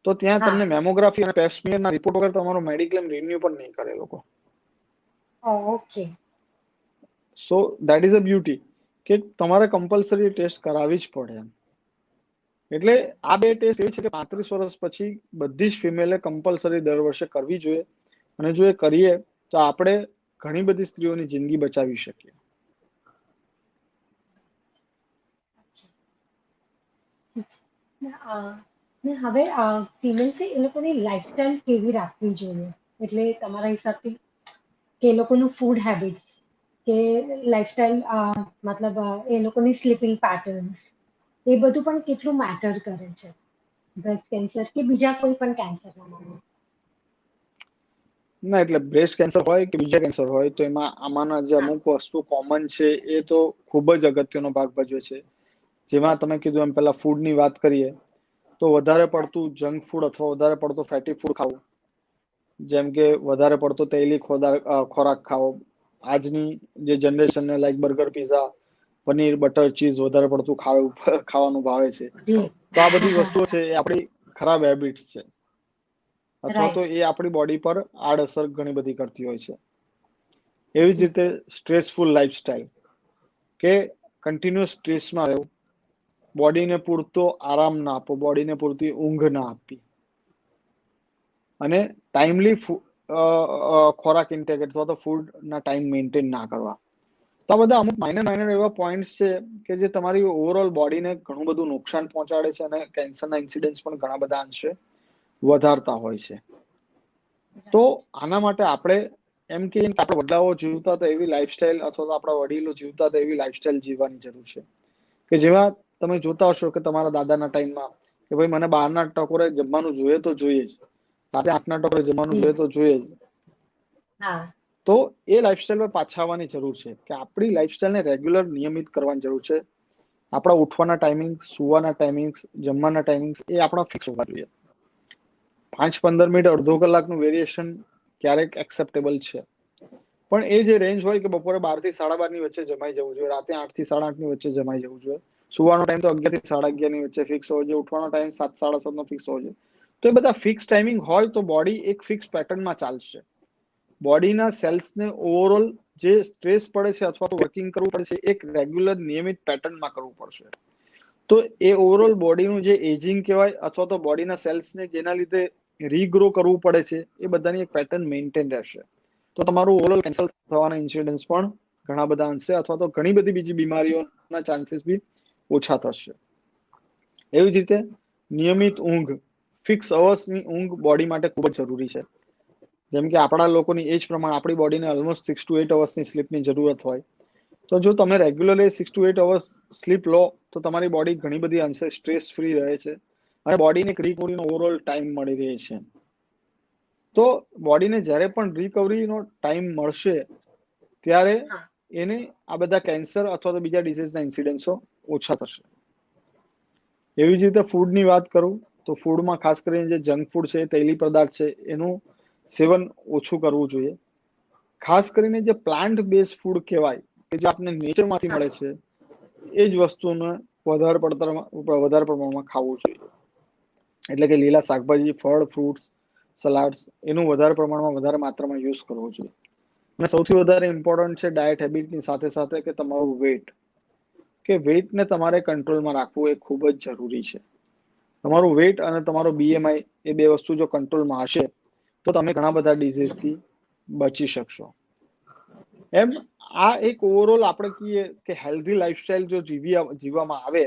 [SPEAKER 2] તો ત્યાં તમને મેમોગ્રાફી અને પેપ સ્મિયરના રિપોર્ટ વગર તમારો મેડિક્લેમ રિન્યુ પણ નહીં કરે લોકો.
[SPEAKER 1] Okay.
[SPEAKER 2] So that is a beauty કે તમારે કમ્પલસરી ટેસ્ટ કરાવવી જ પડે એમ. એટલે આ બે ટેસ્ટ એવી છે કે 35 વર્ષ પછી બધી જ ફિમેલે કમ્પલસરી દર વર્ષે કરવી જોઈએ. અને જો એ કરીએ તો આપણે ઘણી બધી સ્ત્રીઓની જિંદગી બચાવી શકીએ.
[SPEAKER 1] હવે ફિમેલ્સે એ લોકોની લાઈફસ્ટાઈલ કેવી રાખવી જોઈએ, એટલે તમારા હિસાબથી કે એ લોકોનું ફૂડ હેબિટ કે લાઈફસ્ટાઈલ, મતલબ એ લોકોની સ્લીપિંગ પેટર્ન્સ, એ બધું પણ કેટલું મેટર કરે છે બ્રેસ્ટ કેન્સર કે બીજા કોઈ પણ કેન્સરના માટે?
[SPEAKER 2] ના, એટલે બ્રેસ્ટ કેન્સર હોય કે બીજા કેન્સર હોય તો એમાં આમાંના જે અમુક વસ્તુ કોમન છે એ તો ખૂબ જ અગત્યનો ભાગ ભજવે છે. જેમાં તમે કીધું એમ પહેલા ફૂડની વાત કરીએ તો વધારે પડતું જંક ફૂડ અથવા વધારે પડતું ફેટી ફૂડ ખાવું, જેમ કે વધારે પડતો તૈલી ખોરાક ખાવો. આજની જે જનરેશનને like burger, pizza paneer butter cheese વધારે પડતું ખાવાનું ભાવે છે,
[SPEAKER 1] જી
[SPEAKER 2] તો આ બધી વસ્તુઓ છે એ આપણી ખરાબ હેબિટ્સ છે, અથવા તો
[SPEAKER 1] રાઈટ
[SPEAKER 2] એ આપણી બોડી પર આડઅસર ઘણી બધી કરતી હોય છે. એવી જ
[SPEAKER 1] જી
[SPEAKER 2] રીતે સ્ટ્રેસફુલ લાઈફસ્ટાઈલ, કે કન્ટિન્યુઅસ સ્ટ્રેસમાં રહેવું, બોડીને પૂરતો આરામ ના આપવો, બોડીને પૂરતી ઊંઘ ના આપવી, અને ટાઈમલી ખોરાક ઇન્ટેક અથવા તો ફૂડના ટાઈમ મેન્ટેન ના કરવા. તો આ બધા અમુક માઇનર એવા પોઈન્ટ્સ છે કે જે તમારી ઓવરઓલ બોડીને ઘણું બધું નુકસાન પહોંચાડે છે, અને કેન્સરના ઇન્સિડન્ટ્સ પણ ઘણા બધા અંશે વધારતા હોય છે. તો આના માટે આપણે એમ કે આપણે વડાઓ જીવતા હતા એવી લાઈફસ્ટાઈલ, અથવા તો આપણા વડીલો જીવતા હતા એવી લાઈફસ્ટાઈલ જીવવાની જરૂર છે, કે જેમાં તમે જોતા હશો કે તમારા દાદાના ટાઈમમાં કે ભાઈ મને 12ના ટકોરે જમવાનું જોઈએ તો જોઈએ જ, રાતે 8ના ટકોરે જમવાનું
[SPEAKER 1] જી
[SPEAKER 2] જોઈએ તો જોઈએ જ.
[SPEAKER 1] હા
[SPEAKER 2] તો એ લાઈફસ્ટાઈલ પર પાછા આવવાની જરૂર છે, કે આપણી લાઈફસ્ટાઈલને રેગ્યુલર નિયમિત કરવાની જરૂર છે. આપણા ઉઠવાના ટાઈમિંગ, સુવાના ટાઈમિંગ, જમવાના ટાઈમિંગ એ આપણા ફિક્સ હોવા જોઈએ. 5-15 મિનિટ, અડધો કલાકનું વેરિએશન ક્યારેક એક્સેપ્ટેબલ છે, પણ એ જે રેન્જ હોય કે બપોરે 12 થી 12:30 ની વચ્ચે જમાઈ જવું જોઈએ, રાતે 8 થી 8:30 ની વચ્ચે જમાઈ જવું જોઈએ, સુવાનો ટાઈમ તો 11 થી 11:30 ની વચ્ચે ફિક્સ હોવો જોઈએ, ઉઠવાનો ટાઈમ 7-7:30 નો ફિક્સ હોવો જોઈએ. તો એ બધા ફિક્સ ટાઈમિંગ હોય તો બોડી એક ફિક્સ પેટર્નમાં ચાલશે. બોડીના સેલ્સને ઓવરઓલ જે સ્ટ્રેસ પડે છે અથવા તો વર્કિંગ કરવું પડે છે, એક રેગ્યુલર નિયમિત પેટર્નમાં કરવું પડશે. તો એ ઓવરઓલ બોડીનું જે એજિંગ કહેવાય, અથવા તો બોડીના સેલ્સને જેના લીધે રીગ્રો કરવું પડે છે, એ બધાની એક પેટર્ન મેન્ટેન રહેશે. તો તમારું ઓવરઓલ કેન્સર થવાના ઇન્સિડન્સ પણ ઘણા બધા અંશે, અથવા તો ઘણી બધી બીજી બીમારીઓના ચાન્સીસ બી ઓછા થશે. એવી જ રીતે નિયમિત ઊંઘ, ફિક્સ અવર્સની ઊંઘ બોડી માટે ખૂબ જ જરૂરી છે. જેમ કે આપણા લોકોની એજ પ્રમાણે આપણી બોડીને ઓલમોસ્ટ 6 to 8 અવર્સની સ્લીપની જરૂરત હોય. તો જો તમે રેગ્યુલરલી 6 to 8 અવર્સ સ્લીપ લો તો તમારી બોડી ઘણી બધી અંશે સ્ટ્રેસ ફ્રી રહે છે, અને બોડીને એક રિકવરીનો ઓવરઓલ ટાઈમ મળી રહે છે. તો બોડીને જ્યારે પણ રિકવરીનો ટાઈમ મળશે ત્યારે
[SPEAKER 1] હા
[SPEAKER 2] એને આ બધા કેન્સર અથવા તો બીજા ડિઝીઝના ઇન્સિડન્સો ઓછા થશે. એવી જ રીતે ફૂડની વાત કરું તો ફૂડમાં ખાસ કરીને જે જંક ફૂડ છે, તૈલી પદાર્થ છે, એનું સેવન ઓછું કરવું જોઈએ. ખાસ કરીને જે પ્લાન્ટ બેઝ ફૂડ કહેવાય, કે જે આપણને નેચરમાંથી
[SPEAKER 1] હા
[SPEAKER 2] મળે છે, એ જ વસ્તુને વધારે પ્રમાણમાં ખાવું જોઈએ. એટલે કે લીલા શાકભાજી, ફળ, ફ્રૂટ્સ, સલાડ્સ એનું વધારે પ્રમાણમાં, વધારે માત્રામાં યુઝ કરવો જોઈએ. અને સૌથી વધારે ઇમ્પોર્ટન્ટ છે ડાયટ હેબિટની સાથે સાથે કે તમારું વેટ, કે વેટને તમારે કંટ્રોલમાં રાખવું એ ખૂબ જ જરૂરી છે. તમારું વેટ અને તમારો BMI એ બે વસ્તુ જો કંટ્રોલમાં હશે તો તમે ઘણા બધા ડિઝીઝથી બચી શકશો. એમ આ એક ઓવરઓલ આપણે કહીએ કે હેલ્ધી લાઈફસ્ટાઈલ જો જીવવામાં આવે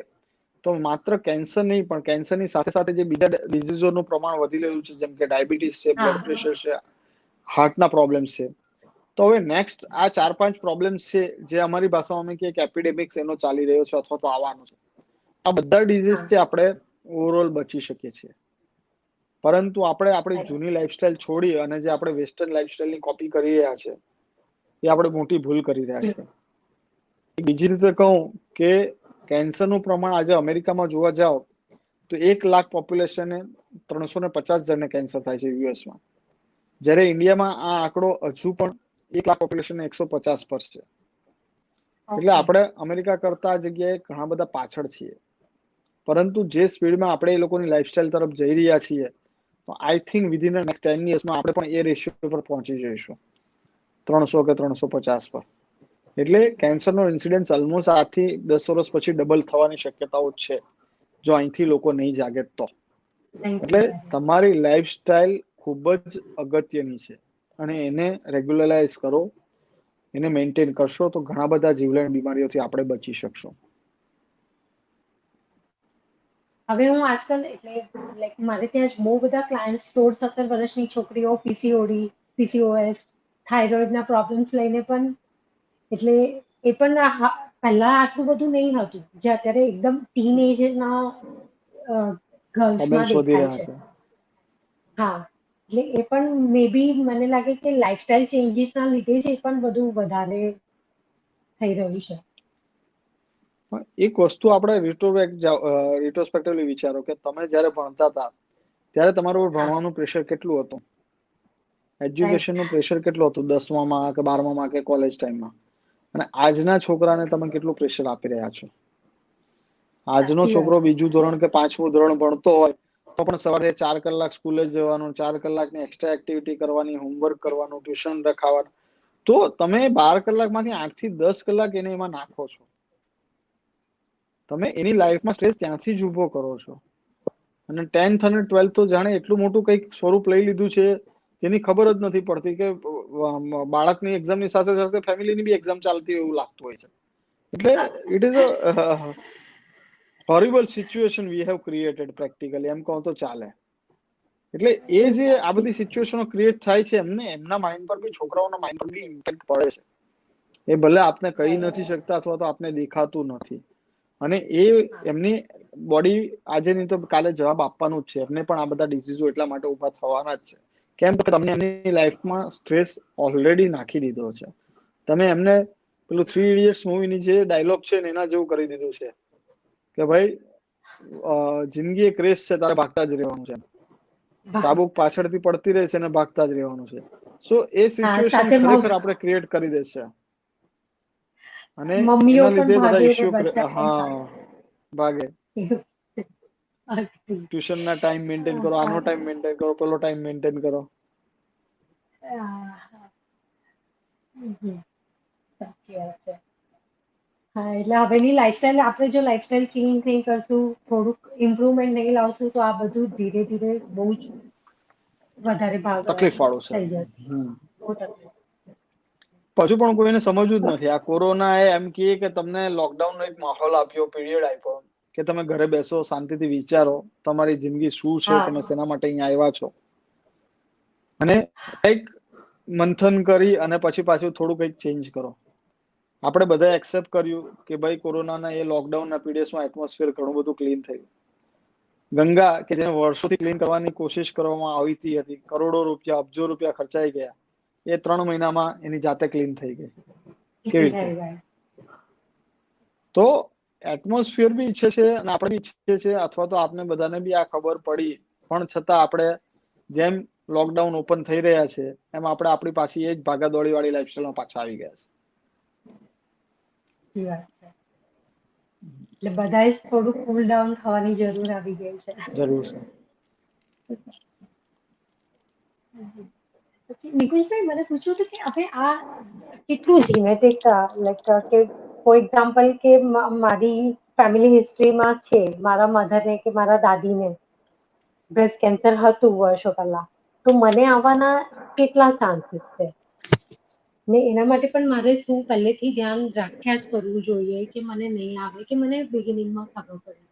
[SPEAKER 2] તો માત્ર કેન્સર નહીં, પણ કેન્સરની સાથે સાથે જે બીજા ડિઝીઝોનું પ્રમાણ વધી રહ્યું છે, જેમ કે ડાયાબિટીસ છે,
[SPEAKER 1] હા
[SPEAKER 2] બ્લડ પ્રેશર છે, હાર્ટના પ્રોબ્લેમ્સ છે, તો હવે નેક્સ્ટ આ 4-5 પ્રોબ્લેમ્સ છે જે અમારી ભાષામાં અમે કહીએ કે એપિડેમિક્સ એનો ચાલી રહ્યો છે અથવા તો આવવાનો છે. આ બધા
[SPEAKER 1] હા
[SPEAKER 2] ડિઝીઝથી આપણે ઓવરઓલ બચી શકીએ છીએ. પરંતુ આપણે આપણી
[SPEAKER 1] રાઈટ
[SPEAKER 2] જૂની લાઈફસ્ટાઈલ છોડી અને જે આપણે વેસ્ટર્ન લાઈફસ્ટાઈલની કોપી કરી રહ્યા છે, એ આપણે મોટી ભૂલ કરી રહ્યા છે. બીજી રીતે કહું કે કેન્સરનું પ્રમાણ આજે અમેરિકામાં જોવા જાવ તો 1 લાખ પોપ્યુલેશને 350 જણને કેન્સર થાય છે યુએસમાં, જ્યારે ઇન્ડિયામાં આ આંકડો હજુ પણ 1 લાખ પોપ્યુલેશન 150 પર છે. એટલે
[SPEAKER 1] ઓકે
[SPEAKER 2] આપણે અમેરિકા કરતા આ જગ્યાએ ઘણા બધા પાછળ છીએ. પરંતુ જે સ્પીડમાં આપણે એ લોકોની લાઈફસ્ટાઈલ તરફ જઈ રહ્યા છીએ, તો I think within the next 10 yearsમાં આપણે પણ એ રેશિયો પર પહોંચી જઈશું, 300 કે 350 પર. એટલે કેન્સરનો ઇન્સિડન્સ ઓલમોસ્ટ 8 થી 10 વર્ષ પછી ડબલ થવાની શક્યતાઓ છે, જો અહીંથી લોકો નહીં જાગે તો. એટલે તમારી લાઈફસ્ટાઈલ ખૂબ જ અગત્યની છે, અને એને રેગ્યુલરાઇઝ કરો, એને મેન્ટેન કરશો તો ઘણા બધા જીવલેણ બીમારીઓથી આપણે બચી શકશું.
[SPEAKER 1] હવે હું આજકાલ એટલે લાઈક મારે ત્યાં જ બહુ બધા ક્લાયન્ટ 16-17 વર્ષની છોકરીઓ PCOS, થાઇરોઇડના પ્રોબ્લેમ્સ લઈને પણ, એટલે એ પણ પહેલા આટલું બધું નહીં હતું, જે અત્યારે એકદમ ટીન એજના ગર્લ્સમાં
[SPEAKER 2] પ્રોબ્લેમ્સ વધી
[SPEAKER 1] દેખાય
[SPEAKER 2] રહ્યા
[SPEAKER 1] છે.
[SPEAKER 2] છે.
[SPEAKER 1] હા એટલે એ પણ મે બી મને લાગે કે લાઈફસ્ટાઈલ ચેન્જીસના લીધે જ એ પણ બધું વધારે થઈ રહ્યું છે.
[SPEAKER 2] એક વસ્તુ આપણે રિટ્રોસ્પેક્ટિવલી વિચારો કે તમે જ્યારે ભણતા હતા ત્યારે તમારું
[SPEAKER 1] હા
[SPEAKER 2] ભણવાનું પ્રેશર કેટલું હતું,
[SPEAKER 1] રાઈટ
[SPEAKER 2] એજ્યુકેશનનું પ્રેશર કેટલું હતું 10મામાં કે 12મામાં કે કોલેજ ટાઈમમાં. અને આજના છોકરાને તમે કેટલું પ્રેશર આપી રહ્યા છો. આજનો
[SPEAKER 1] સાચી
[SPEAKER 2] છોકરો
[SPEAKER 1] વાત છે.
[SPEAKER 2] બીજું ધોરણ કે 5મું ધોરણ ભણતો હોય તો પણ સવારે 4 કલાક સ્કૂલે જવાનું, 4 કલાકની એક્સ્ટ્રા એક્ટિવિટી કરવાની, હોમવર્ક કરવાનું, ટ્યુશન રખાવાનું, તો તમે 12 કલાકમાંથી 8 થી 10 કલાક એને એમાં નાખો છો. તમે એની લાઈફમાં સ્ટ્રેસ ત્યાંથી જ ઊભો કરો છો. અને 10th અને 12th તો જાણે એટલું મોટું કંઈક સ્વરૂપ લઈ લીધું છે જેની ખબર જ નથી પડતી કે બાળકની એક્ઝામની સાથે સાથે ફેમિલીની બી એક્ઝામ ચાલતી એવું લાગતું હોય છે. એટલે it is a horrible situation we have created practically, એમ કહો તો ચાલે. એટલે એ જે આ બધી સિચ્યુએશનો ક્રિએટ થાય છે એમના માઇન્ડ પર બી, છોકરાઓના માઇન્ડ પર બી ઇમ્પેક્ટ પડે છે. એ ભલે આપને કહી નથી શકતા અથવા તો આપને દેખાતું નથી. અને એ એમની બોડી આજે નહીં તો કાલે જવાબ આપવાનું જ છે. એમને પણ આ બધા ડિસીઝો એટલા માટે ઉભા થવાના જ છે. કેમ કે તમને એમની લાઈફમાં સ્ટ્રેસ ઓલરેડી નાખી દીધો છે. તમે એમને પેલું 3 ઇડિયટ્સ મૂવીની જે ડાયલોગ છે ને એના જેવું કરી દીધું છે કે ભાઈ જિંદગી એક રેસ છે, તારે ભાગતા જ રહેવાનું છે. ચાબુક પાછળથી પડતી રહે છે અને ભાગતા જ રહેવાનું છે. સો એ સિચ્યુએશન
[SPEAKER 1] સાથે
[SPEAKER 2] ખરેખર આપણે ક્રિએટ કરી દેશે. અને
[SPEAKER 1] મમ્મીઓ
[SPEAKER 2] એના
[SPEAKER 1] પણ
[SPEAKER 2] લીધે બધા
[SPEAKER 1] ભાગે ને
[SPEAKER 2] ઇશ્યુ
[SPEAKER 1] બચ્ચા પણ
[SPEAKER 2] ભાગે.
[SPEAKER 1] ભાગે.
[SPEAKER 2] ટ્યુશનના ટાઈમ મેન્ટેન કરો, આનો ટાઈમ મેન્ટેન કરો, પેલો ટાઈમ મેન્ટેન કરો.
[SPEAKER 1] સાચી વાત છે. હા, એટલે હવેની લાઈફસ્ટાઈલ, આપણે જો લાઈફસ્ટાઈલ ચેન્જ નહીં કરશું, થોડુંક ઇમ્પ્રુવમેન્ટ નહીં લાવશું તો આ બધું ધીરે ધીરે બહુ જ વધારે ભાગ
[SPEAKER 2] તકલીફ વાળું છે.
[SPEAKER 1] થઈ જશે. બહુ તકલીફ.
[SPEAKER 2] પાછું પણ કોઈને સમજવું જ નથી. આ કોરોના એ એમ કહે કે તમને લોકડાઉનનો એક માહોલ આપ્યો, પીરિયડ આપ્યો કે તમે ઘરે બેસો, શાંતિથી વિચારો તમારી જિંદગી શું છે, તમે
[SPEAKER 1] હા
[SPEAKER 2] શેના માટે અહીંયા આવ્યા છો, અને કંઈક મંથન કરી અને પછી પાછું થોડું કંઈક ચેન્જ કરો. આપણે બધા એક્સેપ્ટ કર્યું કે ભાઈ કોરોનાના એ લોકડાઉનના પીરિયડમાં એટમોસ્ફિયર ઘણું બધું ક્લીન થયું. ગંગા કે જેને વર્ષોથી ક્લીન કરવાની કોશિશ કરવામાં આવી હતી, કરોડો રૂપિયા, અબજો રૂપિયા ખર્ચાઈ ગયા, એ 3 મહિનામાં એની જાતે ક્લીન થઈ ગઈ. કેવી રીતે? તો એટમોસ્ફિયર બી ઈચ્છે છે અને આપણે બી ઈચ્છીએ છીએ, અથવા તો આપને બધાને બી આ ખબર પડી પણ છતાં આપણે જેમ લોકડાઉન ઓપન થઈ રહ્યા છે એમ આપણે આપણી પાછી એ જ ભાગાદોડી વાળી લાઈફસ્ટાઈલમાં પાછા આવી ગયા છે.
[SPEAKER 1] સાચી વાત છે. એટલે બધાએ જ થોડું કુલ ડાઉન થવાની જરૂર આવી ગઈ છે.
[SPEAKER 2] જરૂર છે.
[SPEAKER 1] પછી નિકુંજભાઈ, મને પૂછવું હતું કે હવે આ કેટલું જીનેટિક, લાઈક કે ફોર એક્ઝામ્પલ કે મારી ફેમિલી હિસ્ટ્રીમાં છે, મારા મધરને કે મારા દાદીને બ્રેસ્ટ કેન્સર હતું વર્ષો પહેલા, તો મને આવવાના કેટલા ચાન્સીસ છે? ને એના માટે પણ મારે શું પહેલેથી ધ્યાન રાખ્યા જ કરવું જોઈએ કે મને નહીં આવે, કે મને બિગિનિંગમાં ખબર પડે?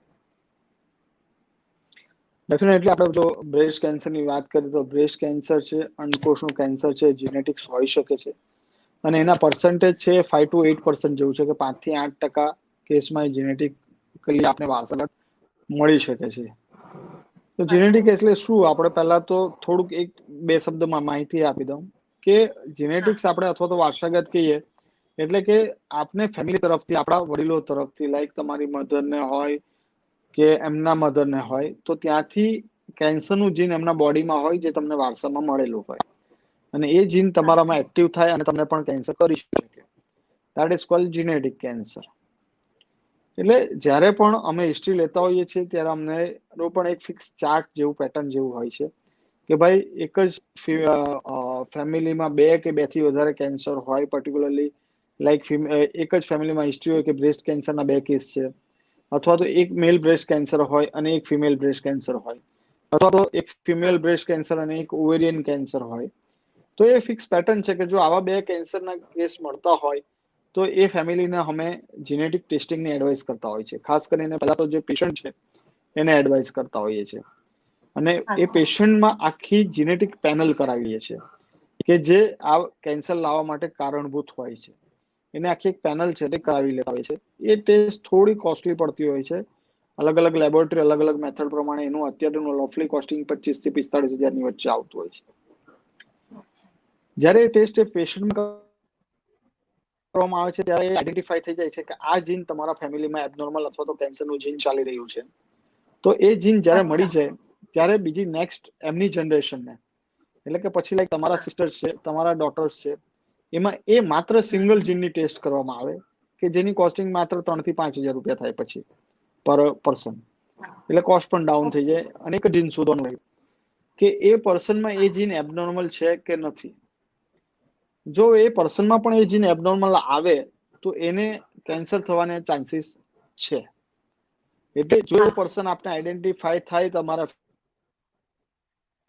[SPEAKER 2] ડેફિનેટલી આપણે જો બ્રેસ્ટ કેન્સરની વાત કરીએ તો બ્રેસ્ટ કેન્સર છે, અંડકોષનું કેન્સર છે, જીનેટિક્સ હોઈ શકે છે. અને એના પર્સન્ટેજ છે 5 to 8% જેવું છે, કે 5 થી 8% કેસમાં જીનેટિકલી આપણે વારસાગત મળી શકે છે. તો જીનેટિક એટલે શું? આપણે પહેલા તો થોડુંક 1-2 શબ્દમાં માહિતી આપી દઉં કે જીનેટિક્સ આપણે અથવા તો વારસાગત કહીએ એટલે કે આપને ફેમિલી તરફથી, આપણા વડીલો તરફથી, લાઈક તમારી મધરને હોય કે એમના મધરને હોય, તો ત્યાંથી કેન્સરનું જીન એમના બોડીમાં હોય જે તમને વારસામાં મળેલું હોય, અને એ જીન તમારામાં એક્ટિવ થાય અને તમને પણ કેન્સર કરી શકે. That is called genetic cancer. એટલે જ્યારે પણ અમે હિસ્ટ્રી લેતા હોઈએ છીએ ત્યારે અમને પણ એક ફિક્સ ચાર્ટ જેવું, પેટર્ન જેવું હોય છે કે ભાઈ એક જ ફેમિલીમાં 2 કે 2 થી વધારે કેન્સર હોય, પર્ટિક્યુલરલી લાઈક એક જ ફેમિલીમાં હિસ્ટ્રી હોય કે બ્રેસ્ટ કેન્સરના 2 કેસ છે, અથવા તો એક મેલ બ્રેસ્ટ કેન્સર હોય અને એક ફિમેલ બ્રેસ્ટ કેન્સર હોય, અથવા તો એક ફિમેલ બ્રેસ્ટ કેન્સર અને એક ઓવેરિયન કેન્સર હોય. તો એ ફિક્સ પેટર્ન છે કે જો આવા 2 કેન્સરના કેસ મળતા હોય તો એ ફેમિલીને અમે જીનેટિક ટેસ્ટિંગની એડવાઇસ કરતા હોય છે. ખાસ કરીને પહેલા તો જે પેશન્ટ છે એને એડવાઇસ કરતા હોઈએ છીએ. અને એ પેશન્ટમાં આખી જીનેટિક પેનલ કરાવીએ છીએ કે જે આ કેન્સર લાવવા માટે કારણભૂત હોય છે. એને આખી એક પેનલ છે તે કરાવી લેતા હોય છે. એ ટેસ્ટ થોડી કોસ્ટલી પડતી હોય છે. અલગ અલગ લેબોરેટરી, અલગ અલગ મેથડ પ્રમાણે એનું અત્યારનું રફલી કોસ્ટિંગ 25 થી 45 હજારની વચ્ચે આવતું હોય છે. જ્યારે એ ટેસ્ટ એ પેશન્ટ કરવામાં આવે છે ત્યારે આઈડેન્ટિફાઈ થઈ જાય છે કે આ જીન તમારા ફેમિલીમાં એબનોર્મલ અથવા તો કેન્સરનું જીન ચાલી રહ્યું છે. તો એ જીન જ્યારે મળી જાય ત્યારે બીજી નેક્સ્ટ એમની જનરેશનને, એટલે કે પછી લાઈક તમારા સિસ્ટર્સ છે, તમારા ડોટર્સ છે, એમાં એ માત્ર સિંગલ જીનની ટેસ્ટ કરવામાં આવે કે જેની કોસ્ટિંગ માત્ર 3 થી 5,000 રૂપિયા થાય પછી પર પર્સન. એટલે કોસ્ટ પણ ડાઉન થઈ જાય અને એક જીન શોધવાનું હોય કે એ પર્સનમાં એ જીન એબનોર્મલ છે કે નથી. જો એ પર્સનમાં પણ એ જીન એબનોર્મલ આવે તો એને કેન્સર થવાના ચાન્સીસ છે. એટલે જો એ પર્સન આપણે આઈડેન્ટિફાય થાય તમારા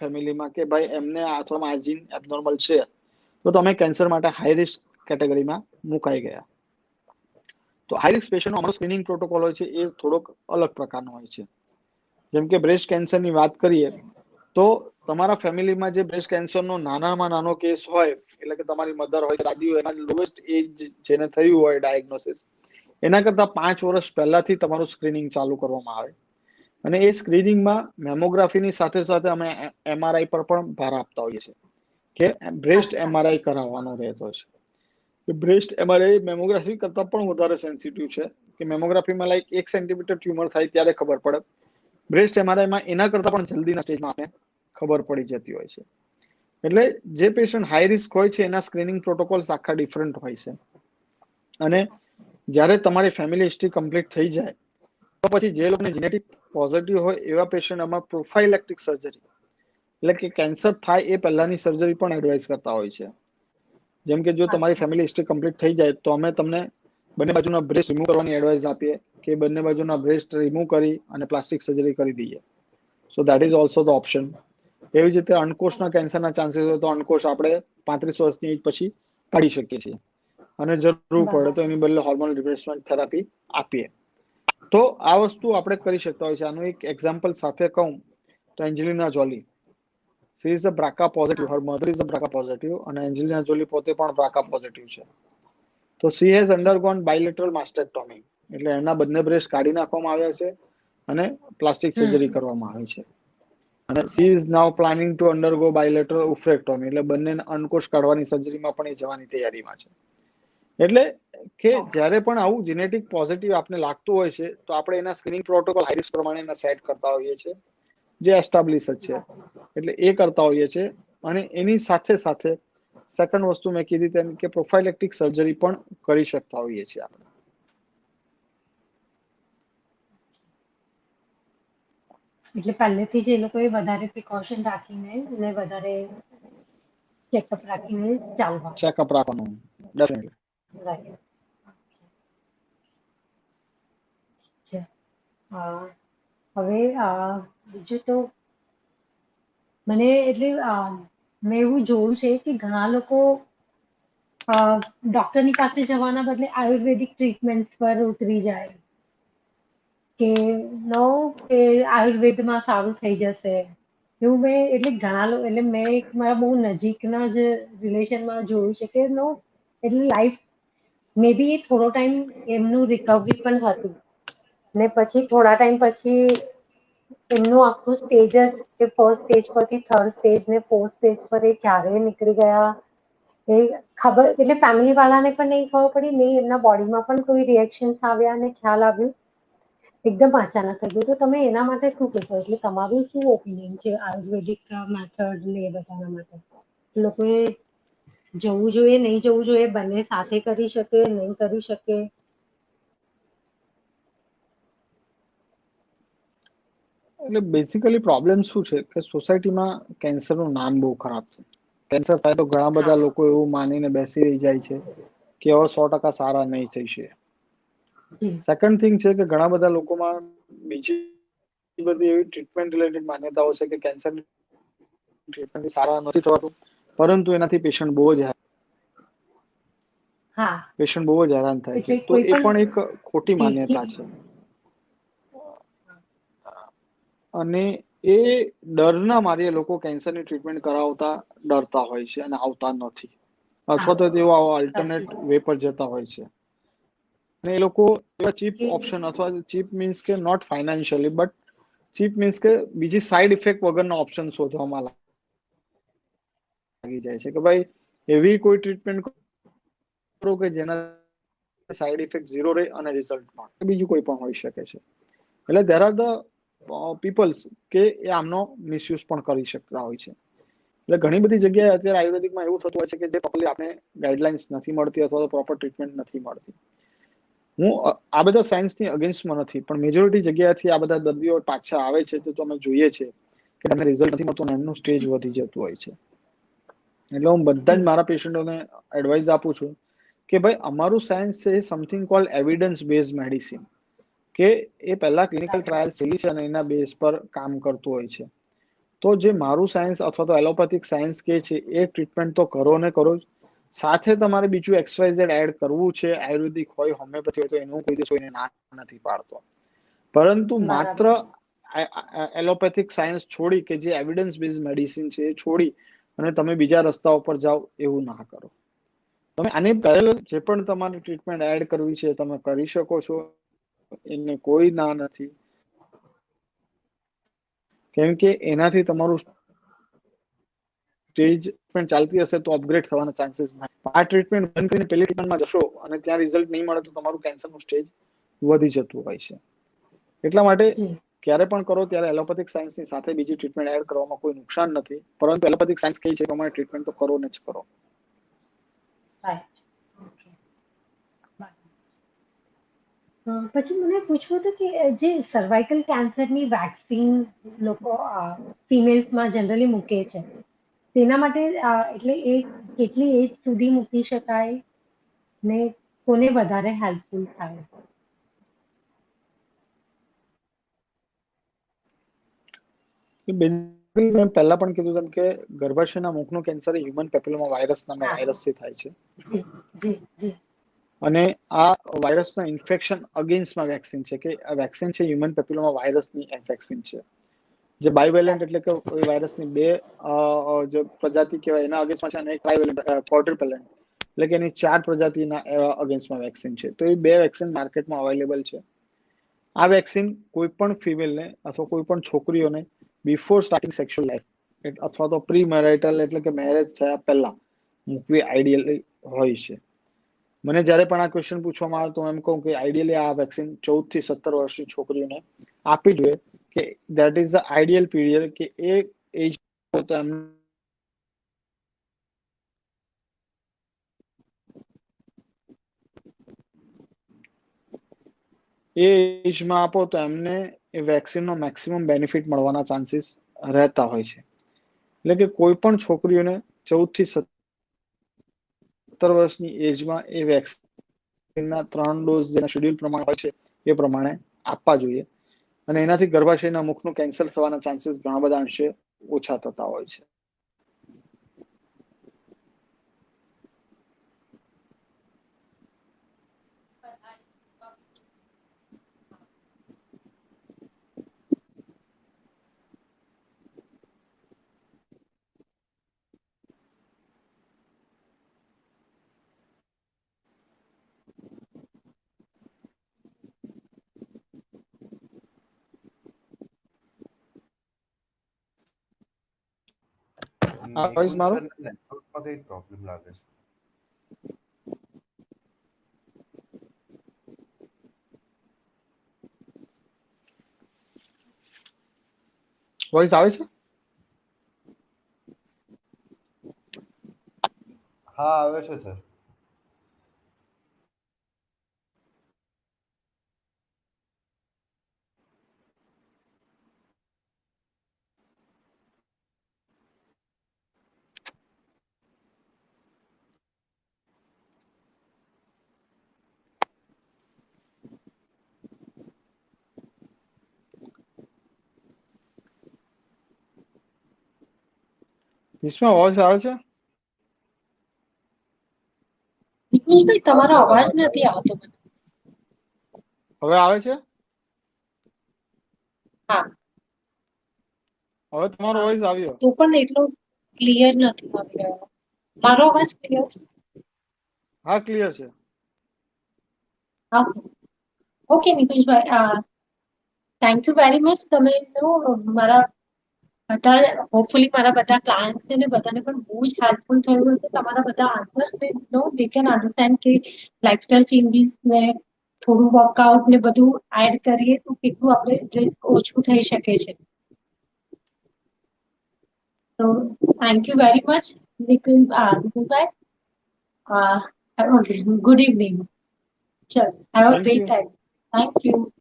[SPEAKER 2] ફેમિલીમાં કે ભાઈ એમને અથવામાં આ જીન એબનોર્મલ છે તો તમે કેન્સર માટે હાઈ રિસ્ક કેટેગરીમાં મુકાઈ ગયા. તો હાઈ રિસ્ક પેશન્ટનો અમારો સ્ક્રીનિંગ પ્રોટોકોલ હોય છે એ થોડોક અલગ પ્રકારનો હોય છે. જેમ કે બ્રેસ્ટ કેન્સરની વાત કરીએ તો તમારા ફેમિલીમાં જે બ્રેસ્ટ કેન્સરનો નાનામાં નાનો કેસ હોય એટલે કે તમારી મધર હોય દાદી હોય એના લોએસ્ટ એજ જેને થયું હોય ડાયગ્નોસિસ એના કરતા 5 વર્ષ પહેલાથી તમારું સ્ક્રીનિંગ ચાલુ કરવામાં આવે અને એ સ્ક્રીનિંગમાં મેમોગ્રાફીની સાથે સાથે અમે MRI પર પણ ભાર આપતા હોઈએ છીએ કે બ્રેસ્ટ MRI કરાવવાનો રહેતો છે. બ્રેસ્ટ MRI મેમોગ્રાફી કરતાં પણ વધારે સેન્સિટિવ છે કે મેમોગ્રાફીમાં લાઈક 1 સેન્ટીમીટર ટ્યુમર થાય ત્યારે ખબર પડે. બ્રેસ્ટ MRIમાં એના કરતાં પણ જલ્દીના સ્ટેજમાં આપણે ખબર પડી જતી હોય છે. એટલે જે પેશન્ટ હાઈ રિસ્ક હોય છે એના સ્ક્રીનિંગ પ્રોટોકોલ્સ આખા ડિફરન્ટ હોય છે. અને જ્યારે તમારી ફેમિલી હિસ્ટ્રી કમ્પ્લીટ થઈ જાય તો પછી જે લોકોને જેનેટિક પોઝિટિવ હોય એવા પેશન્ટ આમાં પ્રોફાઇલેક્ટિક સર્જરી એટલે કે કેન્સર થાય એ પહેલાની સર્જરી પણ એડવાઇસ કરતા હોય છે. જેમ કે જો તમારી ફેમિલી હિસ્ટ્રી કમ્પ્લીટ થઈ જાય તો અમે તમને બંને બાજુના બ્રેસ્ટ રિમૂવ કરવાની એડવાઇસ આપીએ કે બંને બાજુના બ્રેસ્ટ રિમૂવ કરી અને પ્લાસ્ટિક સર્જરી કરી દઈએ. So that is also the option. એવી જ રીતે અંડકોષના કેન્સરના ચાન્સીસ હોય તો અંડકોષ આપણે 35 વર્ષની એજ પછી કાઢી શકીએ છીએ અને જરૂર પડે તો એની બદલે હોર્મોનલ રિપ્લેસમેન્ટ થેરાપી આપીએ. તો આ વસ્તુ આપણે કરી શકતા હોય છે. આનું એક એક્ઝામ્પલ સાથે કહું તો Angelina Jolie, she is a BRCA positive, her mother is a BRCA positive અને એન્જલિના જોલી પોતે પણ BRCA પોઝિટિવ છે. તો she has undergone bilateral mastectomy એટલે એના બંને બ્રેસ્ટ કાઢી નાખવામાં આવ્યા છે અને પ્લાસ્ટિક સર્જરી કરવામાં આવી છે. અને she is now planning to undergo bilateral oophorectomy એટલે બંને અંડકોષ કાઢવાની સર્જરીમાં પણ એ જવાની તૈયારીમાં છે. એટલે કે જ્યારે પણ આવું જેનેટિક પોઝિટિવ આપને લાગતું હોય છે તો આપણે એના સ્ક્રીનિંગ પ્રોટોકોલ હાઈ રિસ્ક પ્રમાણે સેટ કરતા હોઈએ છીએ જે એસ્ટાબ્લિશ જ છે. એટલે એ કરતા હોઈએ છીએ અને એની સાથે સાથે સેકન્ડ વસ્તુ મેં કીધી તેમ કે પ્રોફાઇલેક્ટિક સર્જરી પણ કરી શકતા હોઈએ છીએ આપણે.
[SPEAKER 1] એટલે પહેલેથી જ એ લોકોએ વધારે પ્રિકોશન રાખીને અને વધારે ચેકઅપ રાખીને ચાલવા.
[SPEAKER 2] ચેકઅપ રાખવાનું ડેફિનેટલી.
[SPEAKER 1] રાઈટ. હવે બીજું તો મને એટલે મેં એવું જોયું છે કે ઘણા લોકો ડોક્ટરની પાસે જવાના બદલે આયુર્વેદિક ટ્રીટમેન્ટ પર ઉતરી જાય કે કે આયુર્વેદમાં સારું થઈ જશે એવું મેં એટલે ઘણા લોકો એટલે મેં મારા બહુ નજીકના જ રિલેશનમાં જોયું છે કે એટલે લાઈફ મે બી થોડો ટાઈમ એમનું રિકવરી પણ હતું ને પછી થોડા ટાઈમ પછી એમનું આખું સ્ટેજ જ કે ફર્સ્ટ સ્ટેજ પરથી થર્ડ સ્ટેજ ને ફોર્થ સ્ટેજ પર એ ક્યારે નીકળી ગયા એ ખબર એટલે ફેમિલી વાળાને પણ નહીં ખબર પડી નહીં એમના બોડીમાં પણ કોઈ રિએક્શન્સ આવ્યા અને ખ્યાલ આવ્યું એકદમ અચાનક થઈ ગયું. તો તમે એના માટે શું કહેશો? એટલે તમારું શું ઓપિનિયન છે આયુર્વેદિક મેથડ ને એ બધાના માટે? લોકોએ જવું જોઈએ નહીં જવું જોઈએ બંને સાથે કરી શકે નહીં કરી શકે?
[SPEAKER 2] એટલે બેસિકલી પ્રોબ્લેમ શું છે કે સોસાયટીમાં કેન્સરનું નામ બહુ ખરાબ છે. કેન્સર થાય તો ઘણા બધા લોકો એવું માનીને બેસી રહી જાય છે કે હવે 100% સારા નહીં થઈ શકે. સેકન્ડ થિંગ છે કે ઘણા બધા લોકોમાં બીજી બધી એવી ટ્રીટમેન્ટ રિલેટેડ માન્યતાઓ છે કે કેન્સર ટ્રીટમેન્ટ સારા નથી થવાતું પરંતુ એનાથી પેશન્ટ બહુ જ હેરાન થાય છે. તો એ પણ એક ખોટી માન્યતા છે અને એ ડરના મારે લોકો કેન્સરની ટ્રીટમેન્ટ કરાવતા ડરતા હોય છે અને આવતા નથી અથવા તો તેઓ આલ્ટરનેટ વે પર જતા હોય છે અને એ લોકો એવા ચીપ ઓપ્શન અથવા ચીપ મીન્સ કે not financially but cheap means કે બીજી સાઇડ ઇફેક્ટ વગરના ઓપ્શન શોધવામાં લાગી જાય છે કે ભાઈ એવી કોઈ ટ્રીટમેન્ટ કરો કે જેના સાઇડ ઇફેક્ટ 0 રહે અને રિઝલ્ટમાં બીજું કોઈ પણ હોઈ શકે છે. એટલે ધેર આર ધ પીપલ્સ કે એ આમનો મિસયુઝ પણ કરી શકતા હોય છે એટલે ઘણી બધી જગ્યાએ અત્યારે આયુર્વેદિકમાં એવું થતું હોય છે કે જે પ્રોપરલી આપણે ગાઈડલાઇન્સ નથી મળતી અથવા તો પ્રોપર ટ્રીટમેન્ટ નથી મળતી. હું આ બધા સાયન્સની અગેન્સ્ટમાં નથી, પણ મેજોરિટી જગ્યાએથી આ બધા દર્દીઓ પાછા આવે છે તો અમે જોઈએ છે કે તમને રિઝલ્ટ નથી મળતું અને એમનું સ્ટેજ વધી જતું હોય છે. એટલે હું બધા જ મારા પેશન્ટોને એડવાઇસ આપું છું કે ભાઈ અમારું સાયન્સ છે something cold evidence base medicine, કે એ પહેલા ક્લિનિકલ ટ્રાયલ થયેલી છે અને એના બેઝ પર કામ કરતું હોય છે. તો જે મારું સાયન્સ અથવા તો એલોપેથિક સાયન્સ કે છે એ ટ્રીટમેન્ટ તો કરો ને કરો જ, સાથે તમારે બીજું XYZ એડ કરવું છે, આયુર્વેદિક હોય હોમિયોપેથી હોય તો એનું કોઈ દિવસ કોઈને ના નથી પાડતો, પરંતુ માત્ર એલોપેથિક સાયન્સ છોડી કે જે એવિડન્સ બેઝ મેડિસિન છે એ છોડી અને તમે બીજા રસ્તા ઉપર જાઓ એવું ના કરો. તમે આની પેરેલલ જે પણ તમારી ટ્રીટમેન્ટ એડ કરવી છે તમે કરી શકો છો, એને કોઈ ના નથી, કેમ કે એનાથી તમારું સ્ટેજ પણ ચાલતી હશે તો અપગ્રેડ થવાના ચાન્સીસ ના. આ ટ્રીટમેન્ટ બંધ કરીને પેલી ટ્રીટમેન્ટમાં જશો અને ત્યાં રિઝલ્ટ નહીં મળે તો તમારું કેન્સરનું સ્ટેજ વધી જતું હોય છે. એટલા માટે ક્યારે પણ કરો ત્યારે એલોપેથિક સાયન્સની સાથે બીજી ટ્રીટમેન્ટ એડ કરવામાં કોઈ નુકસાન નથી, પરંતુ એલોપેથિક સાયન્સ કહે છે પ્રમાણે ટ્રીટમેન્ટ તો કરો ને જ કરો.
[SPEAKER 1] પછી મને પૂછવું હતું કે જે સર્વાઇકલ કેન્સરની વેક્સિન લોકો ફિમેલ્સમાં જનરલી મૂકે છે, તેના માટે એટલે એ કેટલી એજ સુધી મૂકી શકાય ને કોને વધારે હેલ્પફુલ થાય?
[SPEAKER 2] મેં પહેલા પણ કીધું તેમ કે ગર્ભાશયના મુખનું કેન્સર હ્યુમન પેપિલોમા વાયરસ નામના વાયરસથી થાય છે. અને આ વાયરસના ઇન્ફેક્શન અગેન્સ્ટમાં વેક્સિન છે, કે આ વેક્સિન છે હ્યુમન પેપિલોમા વાયરસની વેક્સિન છે, જે બાયવેલેન્ટ એટલે કે વાયરસની બે જે પ્રજાતિ કહેવાય એના અગેન્સ્ટમાં છે, અને ટ્રાયવેલેન્ટ ક્વોડ્રિપેલેન્ટ એટલે કે એની 4 પ્રજાતિના અગેન્સ્ટમાં વેક્સિન છે. તો એ બે વેક્સિન માર્કેટમાં અવેલેબલ છે. આ વેક્સિન કોઈ પણ ફિમેલને અથવા કોઈ પણ છોકરીઓને બિફોર સ્ટાર્ટિંગ સેક્સ્યુઅલ લાઈફ અથવા તો પ્રી મેરાઇટલ એટલે કે મેરેજ થયા પહેલા મૂકવી આઈડિયલી હોય છે. મને જ્યારે પણ આ ક્વેશ્ચન પૂછવામાં આવે તો એમ કહું કે આઈડિયલી આ વેક્સિન 14 થી 17 વર્ષની છોકરીઓને આપવી જોઈએ, કે that is the ideal period, કે એ એજ એ એજમાં આપો તો એમને એ વેક્સિનનો મેક્સિમમ બેનિફિટ મળવાના ચાન્સીસ રહેતા હોય છે. એટલે કે કોઈ પણ છોકરીઓને 14 થી 17 વર્ષની એજમાં એ વેક્સિનના 3 ડોઝ જેના શેડ્યુલ પ્રમાણે હોય છે એ પ્રમાણે આપવા જોઈએ, અને એનાથી ગર્ભાશયના મુખનું કેન્સર થવાના ચાન્સીસ ઘણા બધા અંશે ઓછા થતા હોય છે.
[SPEAKER 3] નિકુંજ સર નેટવર્કમાં કઈ પ્રોબ્લેમ લાગે છે.
[SPEAKER 2] વોઇસ આવે છે?
[SPEAKER 3] હા આવે છે સર.
[SPEAKER 2] વિશ્વા વોઇસ આવે છે?
[SPEAKER 4] નિકુંજભાઈ તમારો અવાજ નથી આવતો મને.
[SPEAKER 2] હવે આવે છે?
[SPEAKER 4] હા.
[SPEAKER 2] હવે તમારો વોઇસ આવ્યો.
[SPEAKER 4] તો પણ એટલો ક્લિયર નથી આવી રહ્યો. મારો અવાજ ક્લિયર છે?
[SPEAKER 2] હા ક્લિયર છે.
[SPEAKER 4] હા. Okay નિકુંજભાઈ, thank you very much. તમે મારા બધા હોપફુલી મારા બધા ક્લાયન્ટ્સ ને બધાને પણ બહુ જ હેલ્પફુલ થયું હશે. તમારા બધા આન્સર્સ દે કેન અન્ડરસ્ટેન્ડ કે લાઇફસ્ટાઇલ ચેન્જીસ ને થોડું વર્કઆઉટ ને બધું એડ કરીએ તો કેટલું આપણે રિસ્ક ઓછું થઈ શકે છે. So thank you very much, Nikunjbhai. Have a good evening. Chal, have a
[SPEAKER 2] Thank
[SPEAKER 4] great
[SPEAKER 2] you.
[SPEAKER 4] time. Thank you.